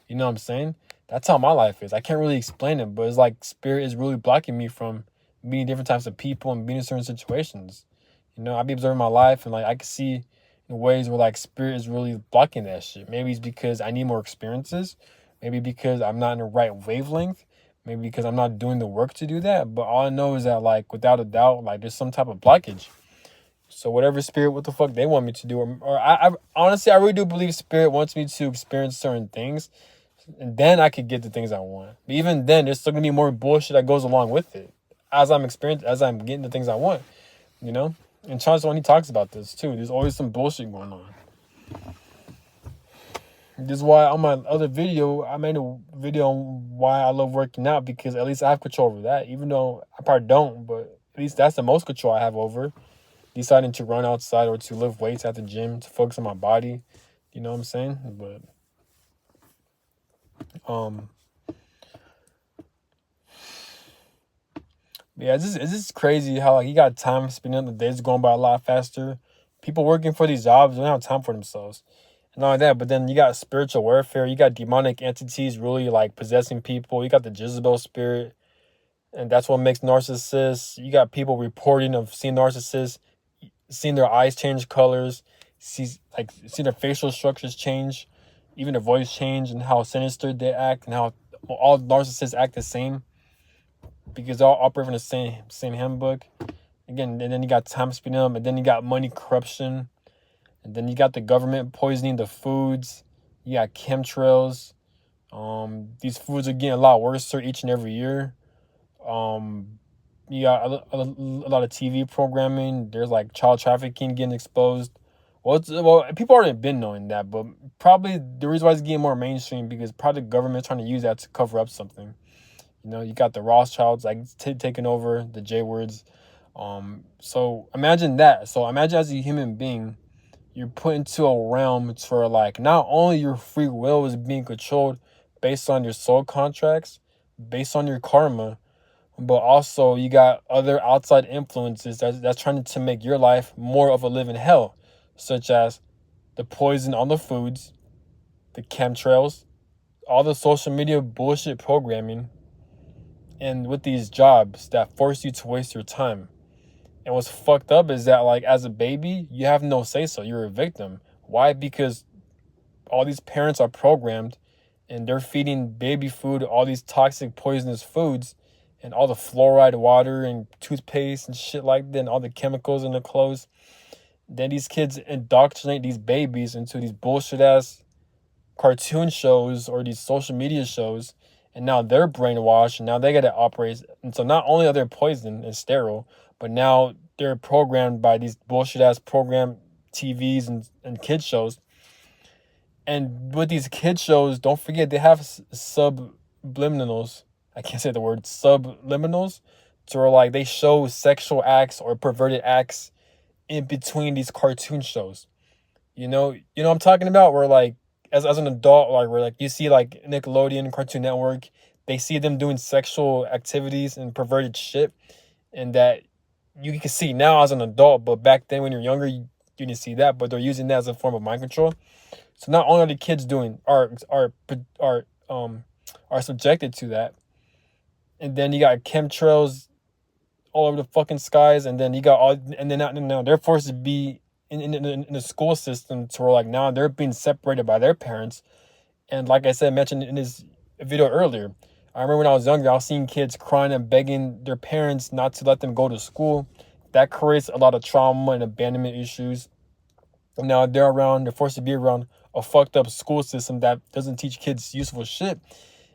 You know what I'm saying? That's how my life is. I can't really explain it, but it's like spirit is really blocking me from meeting different types of people and being in certain situations. I be observing my life, and like I can see in ways where like spirit is really blocking that shit. Maybe it's because I need more experiences. Maybe because I'm not in the right wavelength. Maybe because I'm not doing the work to do that. But all I know is that like without a doubt, like there's some type of blockage. So whatever spirit, what the fuck they want me to do, or I honestly, I really do believe spirit wants me to experience certain things, and then I could get the things I want. But even then, there's still gonna be more bullshit that goes along with it as I'm getting the things I want, And Charles, when he talks about this too, there's always some bullshit going on. This is why on my other video, I made a video on why I love working out, because at least I have control over that. Even though I probably don't, but at least that's the most control I have over deciding to run outside or to lift weights at the gym, to focus on my body. You know what I'm saying? But yeah, it's just crazy how like you got time spending, the days going by a lot faster. People working for these jobs don't have time for themselves. And all like that, but then you got spiritual warfare, you got demonic entities really like possessing people, you got the Jezebel spirit, and that's what makes narcissists. You got people reporting of seeing narcissists, seeing their eyes change colors, seeing their facial structures change, even their voice change, and how sinister they act, and how all narcissists act the same, because they all operate from the same handbook. Again, and then you got time spending, and then you got money corruption, and then you got the government poisoning the foods. You got chemtrails. These foods are getting a lot worse each and every year. You got a lot of TV programming. There's like child trafficking getting exposed. Well, people already been knowing that, but probably the reason why it's getting more mainstream, because probably the government's trying to use that to cover up something. You got the Rothschilds like taking over the J words. So imagine that. So imagine as a human being, you're put into a realm where like not only your free will is being controlled based on your soul contracts, based on your karma, but also you got other outside influences that's trying to make your life more of a living hell, such as the poison on the foods, the chemtrails, all the social media bullshit programming, and with these jobs that force you to waste your time. And what's fucked up is that, like, as a baby, you have no say so. You're a victim. Why? Because all these parents are programmed and they're feeding baby food all these toxic, poisonous foods and all the fluoride water and toothpaste and shit like that, and all the chemicals in the clothes. Then these kids indoctrinate these babies into these bullshit ass cartoon shows or these social media shows, and now they're brainwashed and now they gotta operate. And so not only are they poisoned and sterile, but now they're programmed by these bullshit ass program TVs and kid shows. And with these kid shows, don't forget they have subliminals. I can't say the word subliminals. So where, like, they show sexual acts or perverted acts in between these cartoon shows. You know what I'm talking about? Where, like, as an adult, like, where, like, you see, like, Nickelodeon, Cartoon Network, they see them doing sexual activities and perverted shit, and that you can see now as an adult, but back then when you're younger, you didn't see that. But they're using that as a form of mind control. So not only are the kids doing are subjected to that, and then you got chemtrails all over the fucking skies, and then you got all, and then now they're forced to be in the school system to where, like, now they're being separated by their parents. And like I said, mentioned in this video earlier, I remember when I was younger, I was seeing kids crying and begging their parents not to let them go to school. That creates a lot of trauma and abandonment issues. And now they're forced to be around a fucked up school system that doesn't teach kids useful shit.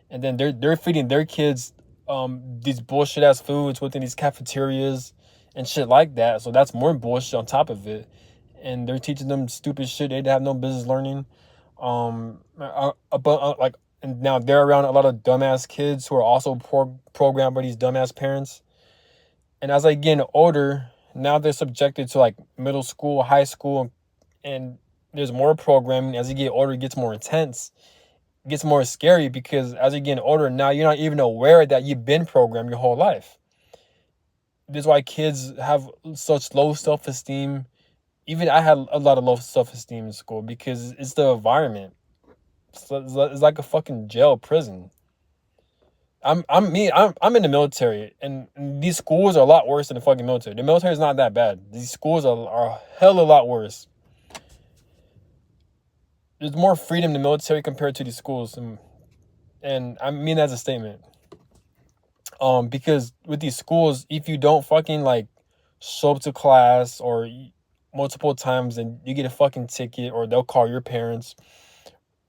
And then they're feeding their kids these bullshit ass foods within these cafeterias and shit like that. So that's more bullshit on top of it. And they're teaching them stupid shit they have no business learning. Like, and now they're around a lot of dumbass kids who are also programmed by these dumbass parents. And as I get older, now they're subjected to, like, middle school, high school, and there's more programming. As you get older, it gets more intense. It gets more scary because as you're getting older, now you're not even aware that you've been programmed your whole life. This is why kids have such low self-esteem. Even I had a lot of low self-esteem in school because it's the environment. It's like a fucking jail, prison. I'm in the military, and these schools are a lot worse than the fucking military. The military is not that bad. These schools are a hell of a lot worse. There's more freedom in the military compared to these schools, and I mean that as a statement. Because with these schools, if you don't fucking, like, show up to class or multiple times, then you get a fucking ticket, or they'll call your parents,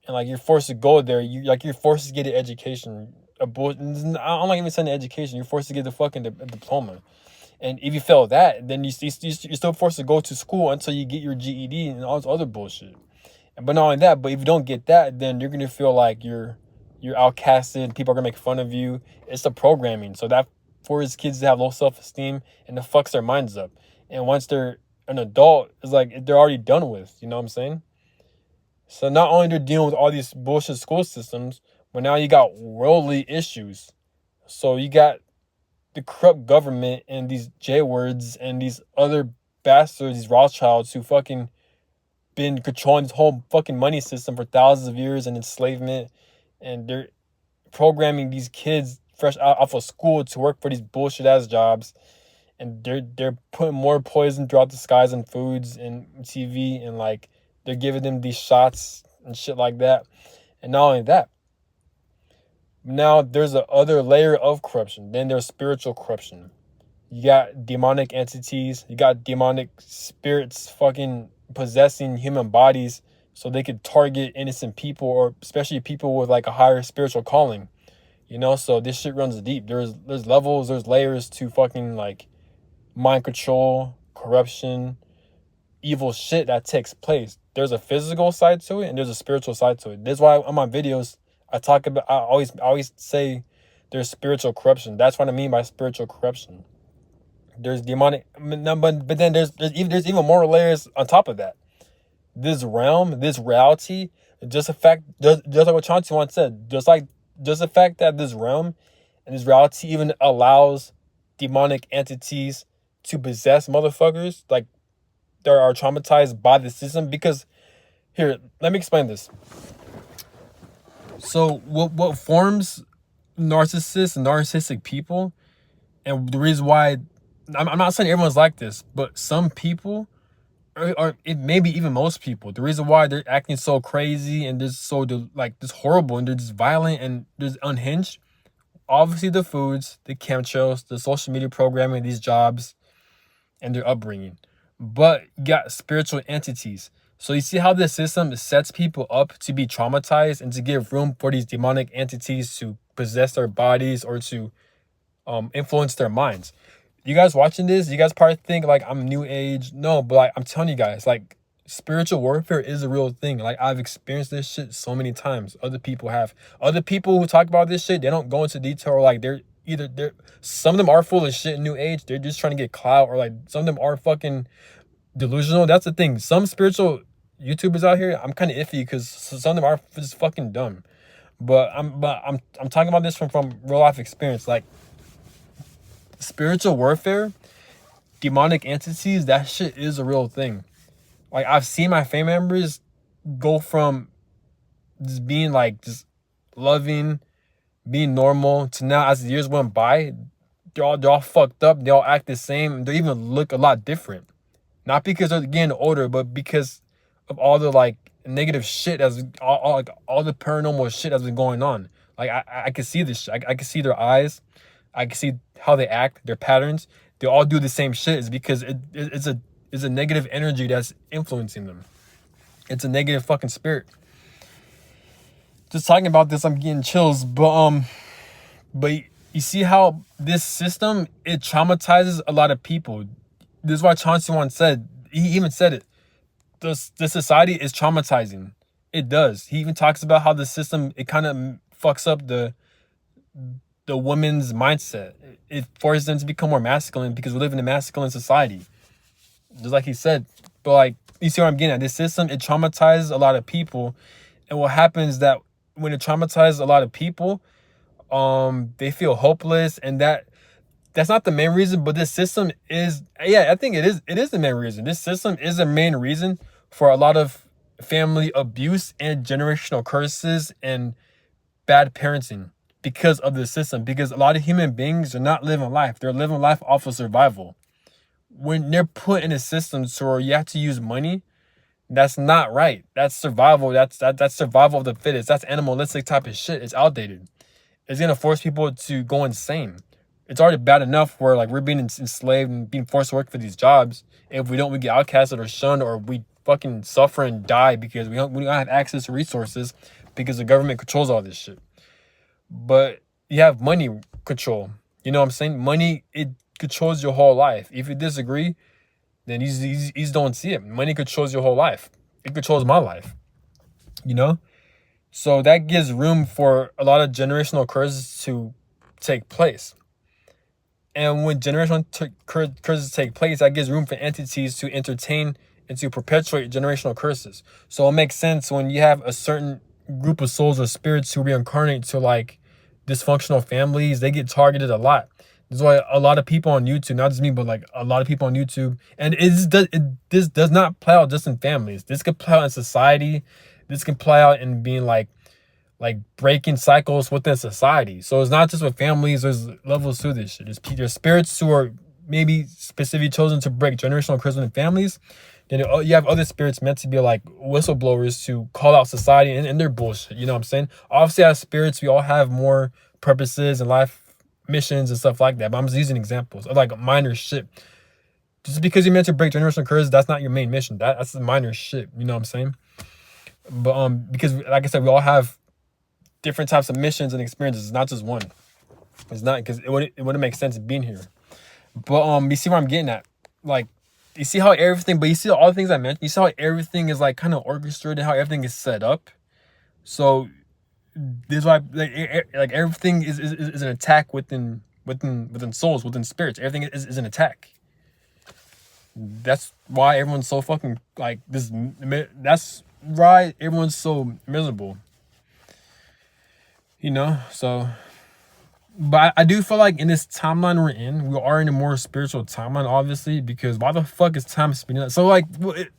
and, like, you're forced to go there. You're forced to get an education. I'm not even saying education. You're forced to get the fucking diploma. And if you fail that, then you're still forced to go to school until you get your GED and all this other bullshit. But not only that, but if you don't get that, then you're gonna feel like you're outcasted. People are gonna make fun of you. It's the programming. So that forces kids to have low self-esteem, and it fucks their minds up. And once they're an adult, it's like they're already done with. You know what I'm saying? So not only they're dealing with all these bullshit school systems, but now you got worldly issues. So you got the corrupt government and these J-words and these other bastards, these Rothschilds, who fucking been controlling this whole fucking money system for thousands of years and enslavement. And they're programming these kids fresh off of school to work for these bullshit ass jobs. And they're putting more poison throughout the skies and foods and TV, and, like, they're giving them these shots and shit like that. And not only that, now there's a other layer of corruption. Then there's spiritual corruption. You got demonic entities. You got demonic spirits fucking possessing human bodies so they could target innocent people, or especially people with, like, a higher spiritual calling. So this shit runs deep. There's levels, there's layers to fucking, like, mind control, corruption, evil shit that takes place. There's a physical side to it and there's a spiritual side to it. This is why on my videos I always say there's spiritual corruption. That's what I mean by spiritual corruption. There's demonic, but then there's even more layers on top of that. This realm, this reality, just like what Chauncey once said, just the fact that this realm and this reality even allows demonic entities to possess motherfuckers, like, they are traumatized by the system. Because here, let me explain this. So what forms narcissists and narcissistic people, and the reason why I'm not saying everyone's like this, but some people, or it maybe even most people, the reason why they're acting so crazy and just so like this horrible and they're just violent and just unhinged, obviously the foods, the chemtrails, the social media programming, these jobs, and their upbringing. But you got spiritual entities. So you see how this system sets people up to be traumatized and to give room for these demonic entities to possess their bodies or to influence their minds. You guys watching this, you guys probably think like I'm new age. No, but like I'm telling you guys, like spiritual warfare is a real thing. Like I've experienced this shit so many times. Other people have. Other people who talk about this shit, they don't go into detail, or like they're some of them are full of shit in new age. They're just trying to get clout, or like some of them are fucking delusional. That's the thing. Some spiritual YouTubers out here, I'm kind of iffy because some of them are just fucking dumb. But I'm talking about this from real life experience. Like spiritual warfare, demonic entities, that shit is a real thing. Like I've seen my family members go from just being like just loving, being normal, to now as the years went by, they're all fucked up. They all act the same. They even look a lot different. Not because they're getting older, but because of all the like negative shit that's all the paranormal shit that's been going on. Like I can see this shit. I can see their eyes. I can see how they act, their patterns. They all do the same shit. It's because it's a negative energy that's influencing them. It's a negative fucking spirit. Just talking about this, I'm getting chills. But you see how this system, it traumatizes a lot of people. This is why Chauncey once said, he even said it, the society is traumatizing. It does. He even talks about how the system, it kind of fucks up the woman's mindset. It forces them to become more masculine because we live in a masculine society. Just like he said. But like, you see what I'm getting at? This system, it traumatizes a lot of people. And what happens is that when it traumatizes a lot of people, they feel hopeless, and that's not the main reason, but this system is, yeah, I think it is the main reason. This system is the main reason for a lot of family abuse and generational curses and bad parenting because of the system. Because a lot of human beings are not living life. They're living life off of survival. When they're put in a system where you have to use money, that's not right. That's survival. That's survival of the fittest. That's animalistic type of shit. It's outdated. It's gonna force people to go insane. It's already bad enough where like we're being enslaved and being forced to work for these jobs. And if we don't, we get outcasted or shunned, or we fucking suffer and die because we don't have access to resources because the government controls all this shit. But you have money control. You know what I'm saying? Money, it controls your whole life. If you disagree, then you don't see it. Money controls your whole life. It controls my life. You know? So that gives room for a lot of generational curses to take place. And when generational curses take place, that gives room for entities to entertain and to perpetuate generational curses. So it makes sense when you have a certain group of souls or spirits who reincarnate to like dysfunctional families, they get targeted a lot. This is why a lot of people on YouTube, not just me, but like a lot of people on YouTube, and this does not play out just in families. This could play out in society. This can play out in being like breaking cycles within society. So it's not just with families. There's levels to this shit. There's spirits who are maybe specifically chosen to break generational curses within families. Then you have other spirits meant to be like whistleblowers to call out society and their bullshit. You know what I'm saying? Obviously, as spirits, we all have more purposes in life, missions and stuff like that. But I'm just using examples of like minor shit. Just because you're meant to break generational curses, that's not your main mission. That's the minor shit. You know what I'm saying? But because like I said, we all have different types of missions and experiences. It's not just one. It's not, because it wouldn't make sense being here. But you see where I'm getting at? Like, you see how everything, but you see all the things I mentioned. You see how everything is like kind of orchestrated, how everything is set up. So this is why like everything is an attack within souls, within spirits. Everything is an attack. That's why everyone's so fucking like this. That's why everyone's so miserable. You know, so, but I do feel like in this timeline we're in, we are in a more spiritual timeline, obviously, because why the fuck is time speeding up? So like,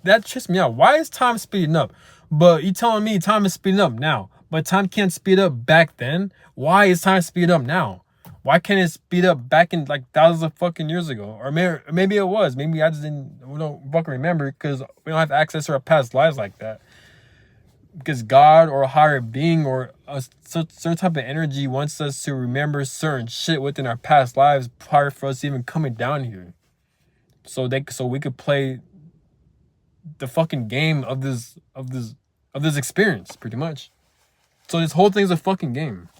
that trips me out. Why is time speeding up? But you telling me time is speeding up now, but time can't speed up back then? Why is time speeding up now? Why can't it speed up back in like thousands of fucking years ago? Or maybe it was. Maybe I just we don't fucking remember because we don't have access to our past lives like that. Because God or a higher being or a certain type of energy wants us to remember certain shit within our past lives prior for us even coming down here. So we could play the fucking game of this experience, pretty much. So this whole thing's a fucking game.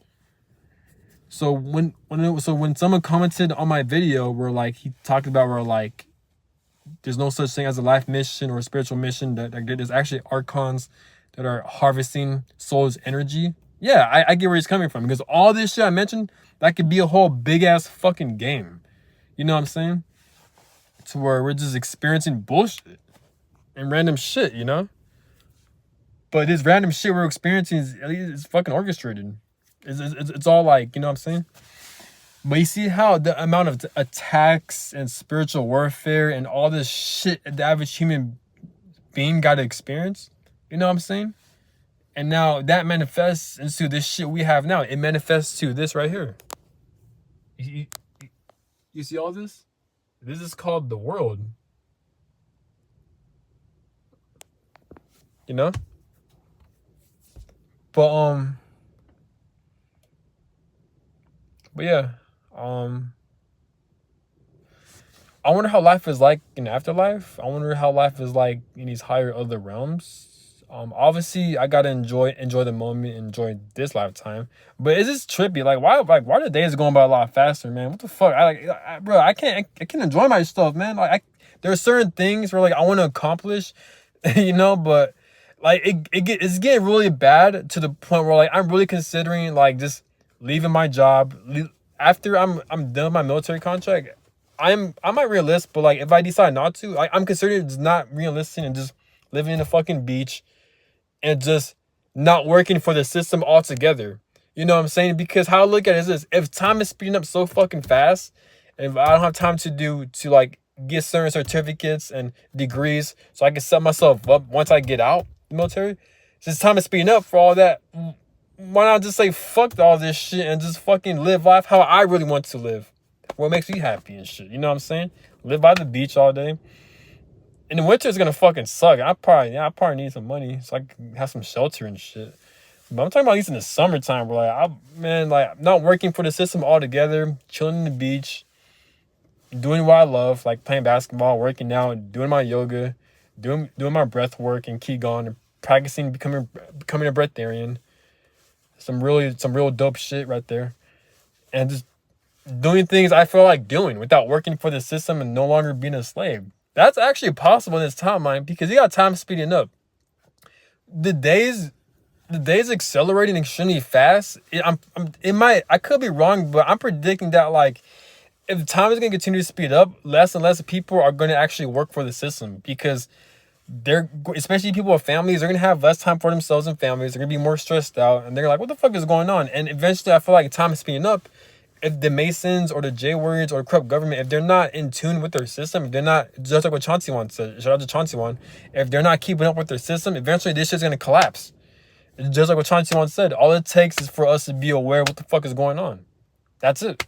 So when someone commented on my video where like he talked about where like there's no such thing as a life mission or a spiritual mission, that there's actually archons that are harvesting souls' energy. Yeah, I get where he's coming from, because all this shit I mentioned, that could be a whole big ass fucking game. You know what I'm saying? To where we're just experiencing bullshit and random shit, you know? But this random shit we're experiencing is fucking orchestrated. It's all like, you know what I'm saying? But you see how the amount of attacks and spiritual warfare and all this shit the average human being got to experience? You know what I'm saying? And now that manifests into this shit we have now. It manifests to this right here. You see all this? This is called the world. You know? But yeah. I wonder how life is like in afterlife. I wonder how life is like in these higher other realms. Obviously I gotta enjoy the moment, enjoy this lifetime. But it's just trippy. Like why the days are going by a lot faster, man? What the fuck? Bro, I can't enjoy my stuff, man. Like there are certain things where like I want to accomplish, you know, but like it's getting really bad to the point where like I'm really considering like just leaving my job after I'm done with my military contract. I might re-enlist, but like if I decide not to, I'm considering just not re-enlisting and just living in the fucking beach and just not working for the system altogether. You know what I'm saying? Because how I look at it is this: if time is speeding up so fucking fast, and if I don't have time to like get certain certificates and degrees so I can set myself up once I get out the military, since time is speeding up for all that, why not just say fuck all this shit and just fucking live life how I really want to live? What makes me happy and shit. You know what I'm saying? Live by the beach all day. In the winter, it's gonna fucking suck. I probably need some money so I can have some shelter and shit. But I'm talking about at least in the summertime, where like not working for the system altogether, chilling in the beach, doing what I love, like playing basketball, working out, doing my yoga, doing my breath work and qigong, and practicing becoming a breatharian. Some real dope shit right there, and just doing things I feel like doing without working for the system and no longer being a slave. That's actually possible in this timeline because you got time speeding up. The days accelerating extremely fast. I could be wrong, but I'm predicting that like if time is going to continue to speed up, less and less people are going to actually work for the system, because especially people with families, they're going to have less time for themselves and families. They're going to be more stressed out, and they're like, what the fuck is going on? And eventually I feel like time is speeding up. If the Masons or the J-words or the corrupt government, if they're not in tune with their system, if they're not, just like what Chauncey One said, shout out to Chauncey One, if they're not keeping up with their system, eventually this shit's going to collapse. Just like what Chauncey One said, all it takes is for us to be aware of what the fuck is going on. That's it.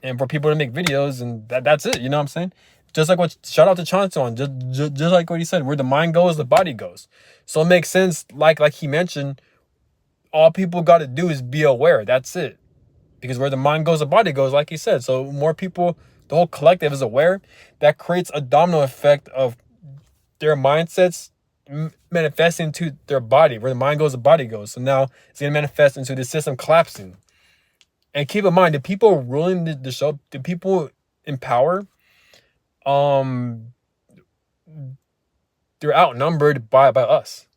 And for people to make videos, and that's it, you know what I'm saying? Just like shout out to Chauncey One, just like what he said, where the mind goes, the body goes. So it makes sense, like he mentioned, all people got to do is be aware. That's it. Because where the mind goes, the body goes, like he said. So more people, the whole collective is aware. That creates a domino effect of their mindsets manifesting to their body. Where the mind goes, the body goes. So now it's going to manifest into the system collapsing. And keep in mind, the people ruling the show, the people in power, they're outnumbered by us.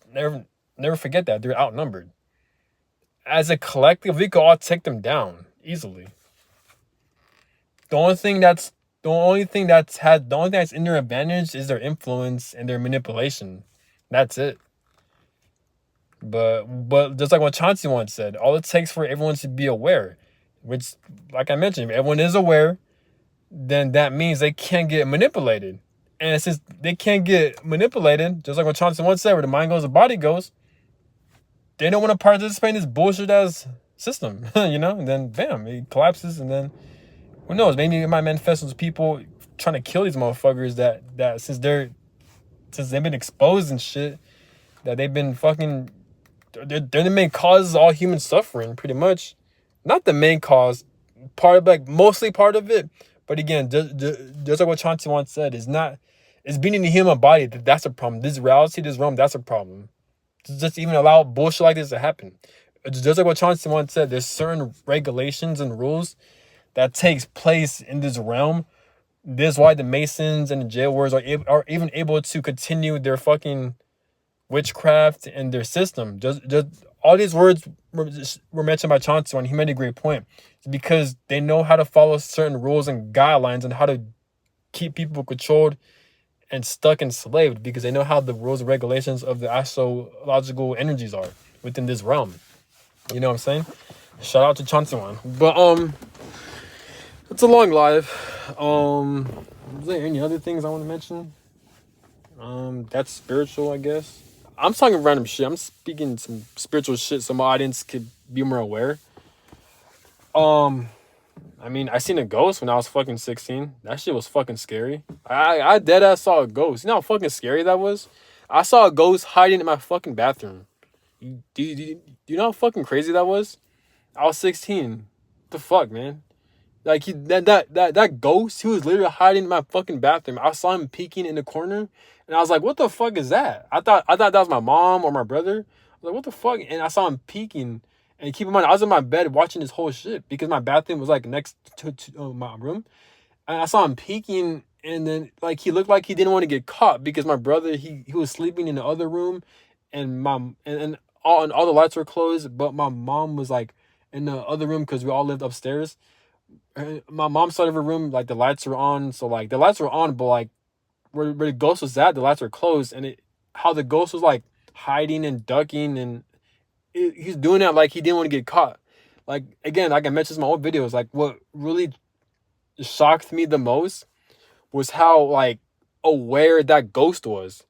Never forget that. They're outnumbered. As a collective, we could all take them down easily. The only thing that's in their advantage is their influence and their manipulation. That's it. But just like what Chauncey once said, all it takes for everyone to be aware, which, like I mentioned, if everyone is aware, then that means they can't get manipulated. And since they can't get manipulated, just like what Chauncey once said, where the mind goes, the body goes, they don't want to participate in this bullshit ass system, you know, and then bam, it collapses, and then who knows? Maybe it might manifest as people trying to kill these motherfuckers that since they've been exposed and shit, that they've been fucking they're the main cause of all human suffering, pretty much. Not the main cause, part of like mostly part of it, but again, just like what Chauncey once said, it's being in the human body that's a problem. This reality, this realm, that's a problem. Just even allow bullshit like this to happen. Just like what Chauncey once said, there's certain regulations and rules that takes place in this realm. This is why the Masons and the jail wards are even able to continue their fucking witchcraft and their system. Just all these words were mentioned by Chauncey, and he made a great point. It's because they know how to follow certain rules and guidelines and how to keep people controlled and stuck enslaved, because they know how the rules and regulations of the astrological energies are within this realm. You know what I'm saying? Shout out to Chauncey one. But it's a long live. Is there any other things I want to mention? That's spiritual, I guess. I'm talking random shit. I'm speaking some spiritual shit so my audience could be more aware. I mean, I seen a ghost when I was fucking 16. That shit was fucking scary. I dead ass saw a ghost. You know how fucking scary that was? I saw a ghost hiding in my fucking bathroom. Do you know how fucking crazy that was? I was 16. What the fuck, man? Like that ghost, he was literally hiding in my fucking bathroom. I saw him peeking in the corner, and I was like, "What the fuck is that?" I thought that was my mom or my brother. I was like, "What the fuck?" And I saw him peeking. And keep in mind, I was in my bed watching this whole shit because my bathroom was like next to my room, and I saw him peeking. And then like he looked like he didn't want to get caught because my brother he was sleeping in the other room, and all the lights were closed, but my mom was like in the other room because we all lived upstairs. My mom's side of her room, like the lights were on, so like the lights were on, but like where the ghost was at, the lights were closed, and how the ghost was like hiding and ducking, and he's doing that like he didn't want to get caught. Like again, like I mentioned in my old videos, like what really shocked me the most was how like aware that ghost was.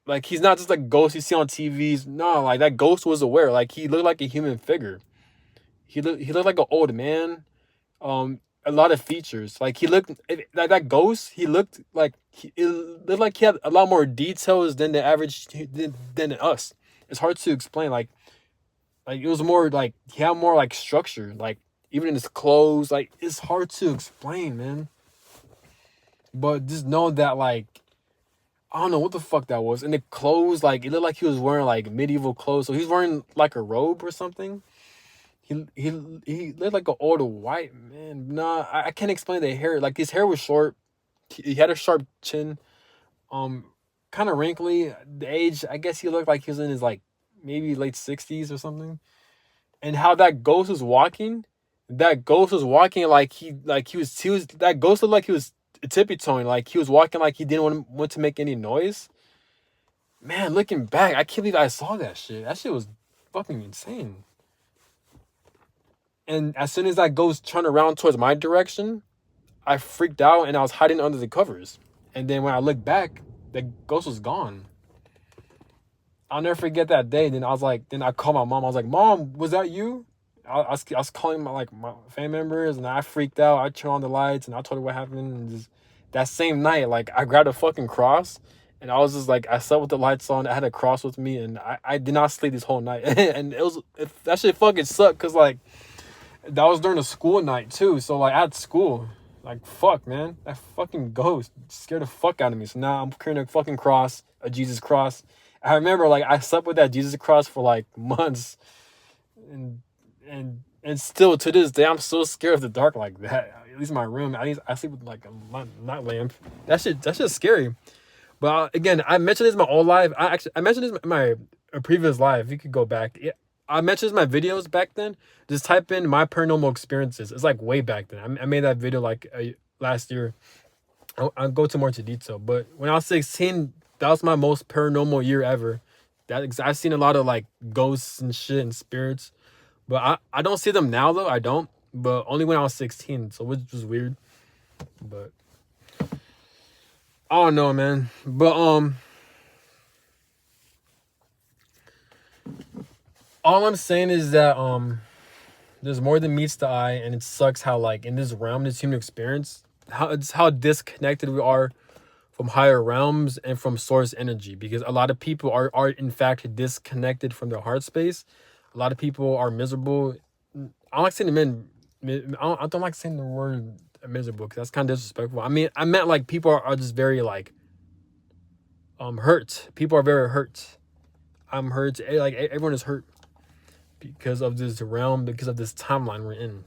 Like he's not just like ghost you see on TVs. No, like that ghost was aware. Like he looked like a human figure. He looked like an old man. A lot of features. Like he looked like that ghost. He looked like it looked like he had a lot more details than the average than us. It's hard to explain. Like it was more like he had more like structure. Like even in his clothes. Like it's hard to explain, man. But just know that like I don't know what the fuck that was. And the clothes, like it looked like he was wearing like medieval clothes. So he's wearing like a robe or something. He looked like an old white man. Nah, I can't explain the hair. Like his hair was short. He had a sharp chin. Kind of wrinkly. The age, I guess he looked like he was in his like maybe late 60s or something. And how that ghost was walking, like he was that ghost looked like he was tippy-toeing, like he was walking like he didn't want to make any noise. Man, looking back, I can't believe I saw that shit. That shit was fucking insane. And as soon as that ghost turned around towards my direction, I freaked out and I was hiding under the covers. And then when I looked back, the ghost was gone. I'll never forget that day. Then I called my mom. I was like, "Mom, was that you?" I was calling my family members, and I freaked out. I turned on the lights and I told her what happened. And just that same night, like I grabbed a fucking cross, and I was just like, I slept with the lights on. I had a cross with me, and I did not sleep this whole night. And that shit fucking sucked because like that was during a school night too. So like at school, like fuck man, that fucking ghost scared the fuck out of me. So now I'm carrying a fucking cross, a Jesus cross. I remember like I slept with that Jesus cross for like months, and still to this day I'm so scared of the dark like that. At least in my room, at least I sleep with like a night lamp. That's just scary. But again, I mentioned this in my old life. I mentioned this in my previous life. You could go back. I mentioned this in my videos back then. Just type in my paranormal experiences. It's like way back then. I made that video like last year. I'll go to more into detail. But when I was 16, that was my most paranormal year ever. I've seen a lot of like ghosts and shit and spirits. But I don't see them now though. I don't. But only when I was 16. So which was weird. But I don't know, man. But All I'm saying is that there's more than meets the eye, and it sucks how like in this realm, this human experience, how disconnected we are from higher realms and from source energy, because a lot of people are in fact disconnected from their heart space. A lot of people are miserable. I don't like saying the men. I don't like saying the word miserable because that's kind of disrespectful. I mean, I meant like people are just very like hurt. People are very hurt. I'm hurt. Like everyone is hurt because of this realm, because of this timeline we're in.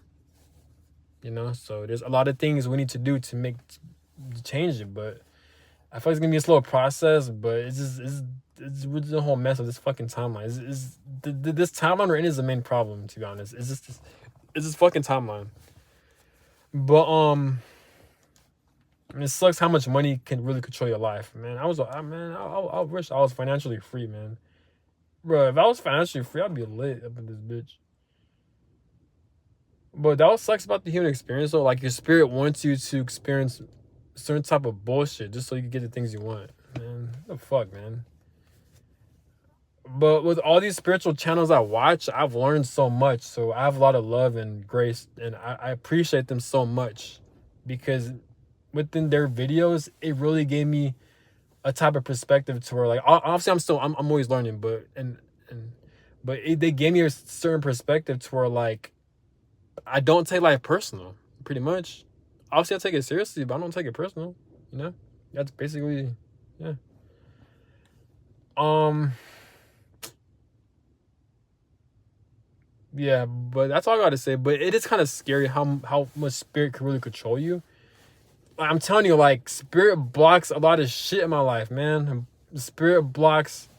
You know, so there's a lot of things we need to do to change it, but I feel like it's gonna be a slow process. But it's really the whole mess of this fucking timeline. This timeline we're in is the main problem, to be honest. It's this fucking timeline. But it sucks how much money can really control your life, man. I wish I was financially free, man. Bro, if I was financially free, I'd be lit up in this bitch. But that what sucks about the human experience, though. Like your spirit wants you to experience certain type of bullshit just so you can get the things you want, man. What the fuck, man. But with all these spiritual channels I watch, I've learned so much. So I have a lot of love and grace, and I appreciate them so much because within their videos, it really gave me a type of perspective to where, like, obviously I'm always learning, they gave me a certain perspective to where, like, I don't take life personal, pretty much. Obviously, I take it seriously, but I don't take it personal. You know, that's basically, yeah. Yeah, but that's all I gotta say. But it is kind of scary how much spirit can really control you. I'm telling you, like, spirit blocks a lot of shit in my life, man. Spirit blocks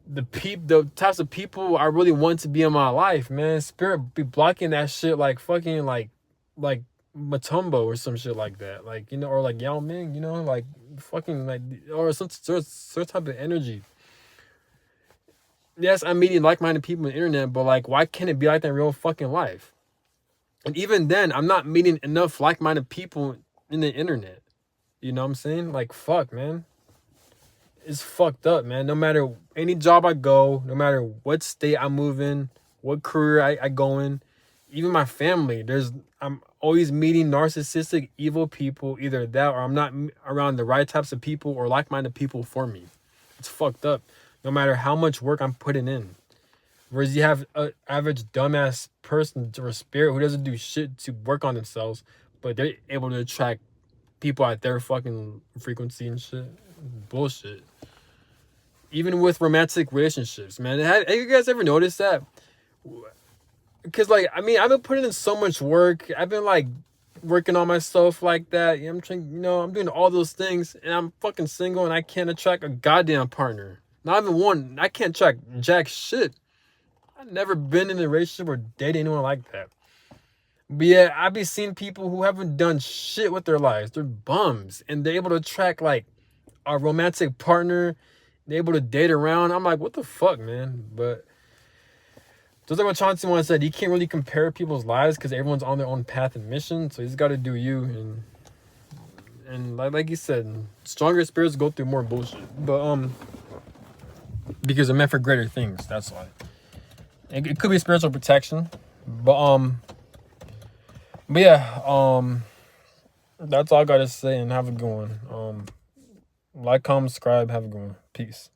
the types of people I really want to be in my life, man. Spirit be blocking that shit like fucking like Matumbo or some shit like that. Like, you know, or like Yao Ming, you know, like fucking like, or some sort type of energy. Yes, I'm meeting like-minded people on the internet, but like, why can't it be like that in real fucking life? And even then, I'm not meeting enough like-minded people in the internet. You know what I'm saying? Like, fuck, man. It's fucked up, man. No matter any job I go, no matter what state I move in, what career I go in, even my family, I'm always meeting narcissistic, evil people. Either that or I'm not around the right types of people or like-minded people for me. It's fucked up. No matter how much work I'm putting in. Whereas you have an average dumbass person or spirit who doesn't do shit to work on themselves, but they're able to attract people at their fucking frequency and shit. Bullshit. Even with romantic relationships, man. Have you guys ever noticed that? Because, like, I mean, I've been putting in so much work. I've been, like, working on myself like that. I'm trying, I'm doing all those things, and I'm fucking single, and I can't attract a goddamn partner. Not even one. I can't attract jack shit. I've never been in a relationship or dated anyone like that. But yeah, I be seeing people who haven't done shit with their lives. They're bums, and they're able to attract, like, a romantic partner. They're able to date around. I'm like, what the fuck, man? But just like what Chauncey once said, you can't really compare people's lives because everyone's on their own path and mission. So you just got to do you. And like you said, stronger spirits go through more bullshit. But because they're meant for greater things. That's why. It could be spiritual protection, but yeah, that's all I gotta say. And have a good one. Like, comment, subscribe. Have a good one. Peace.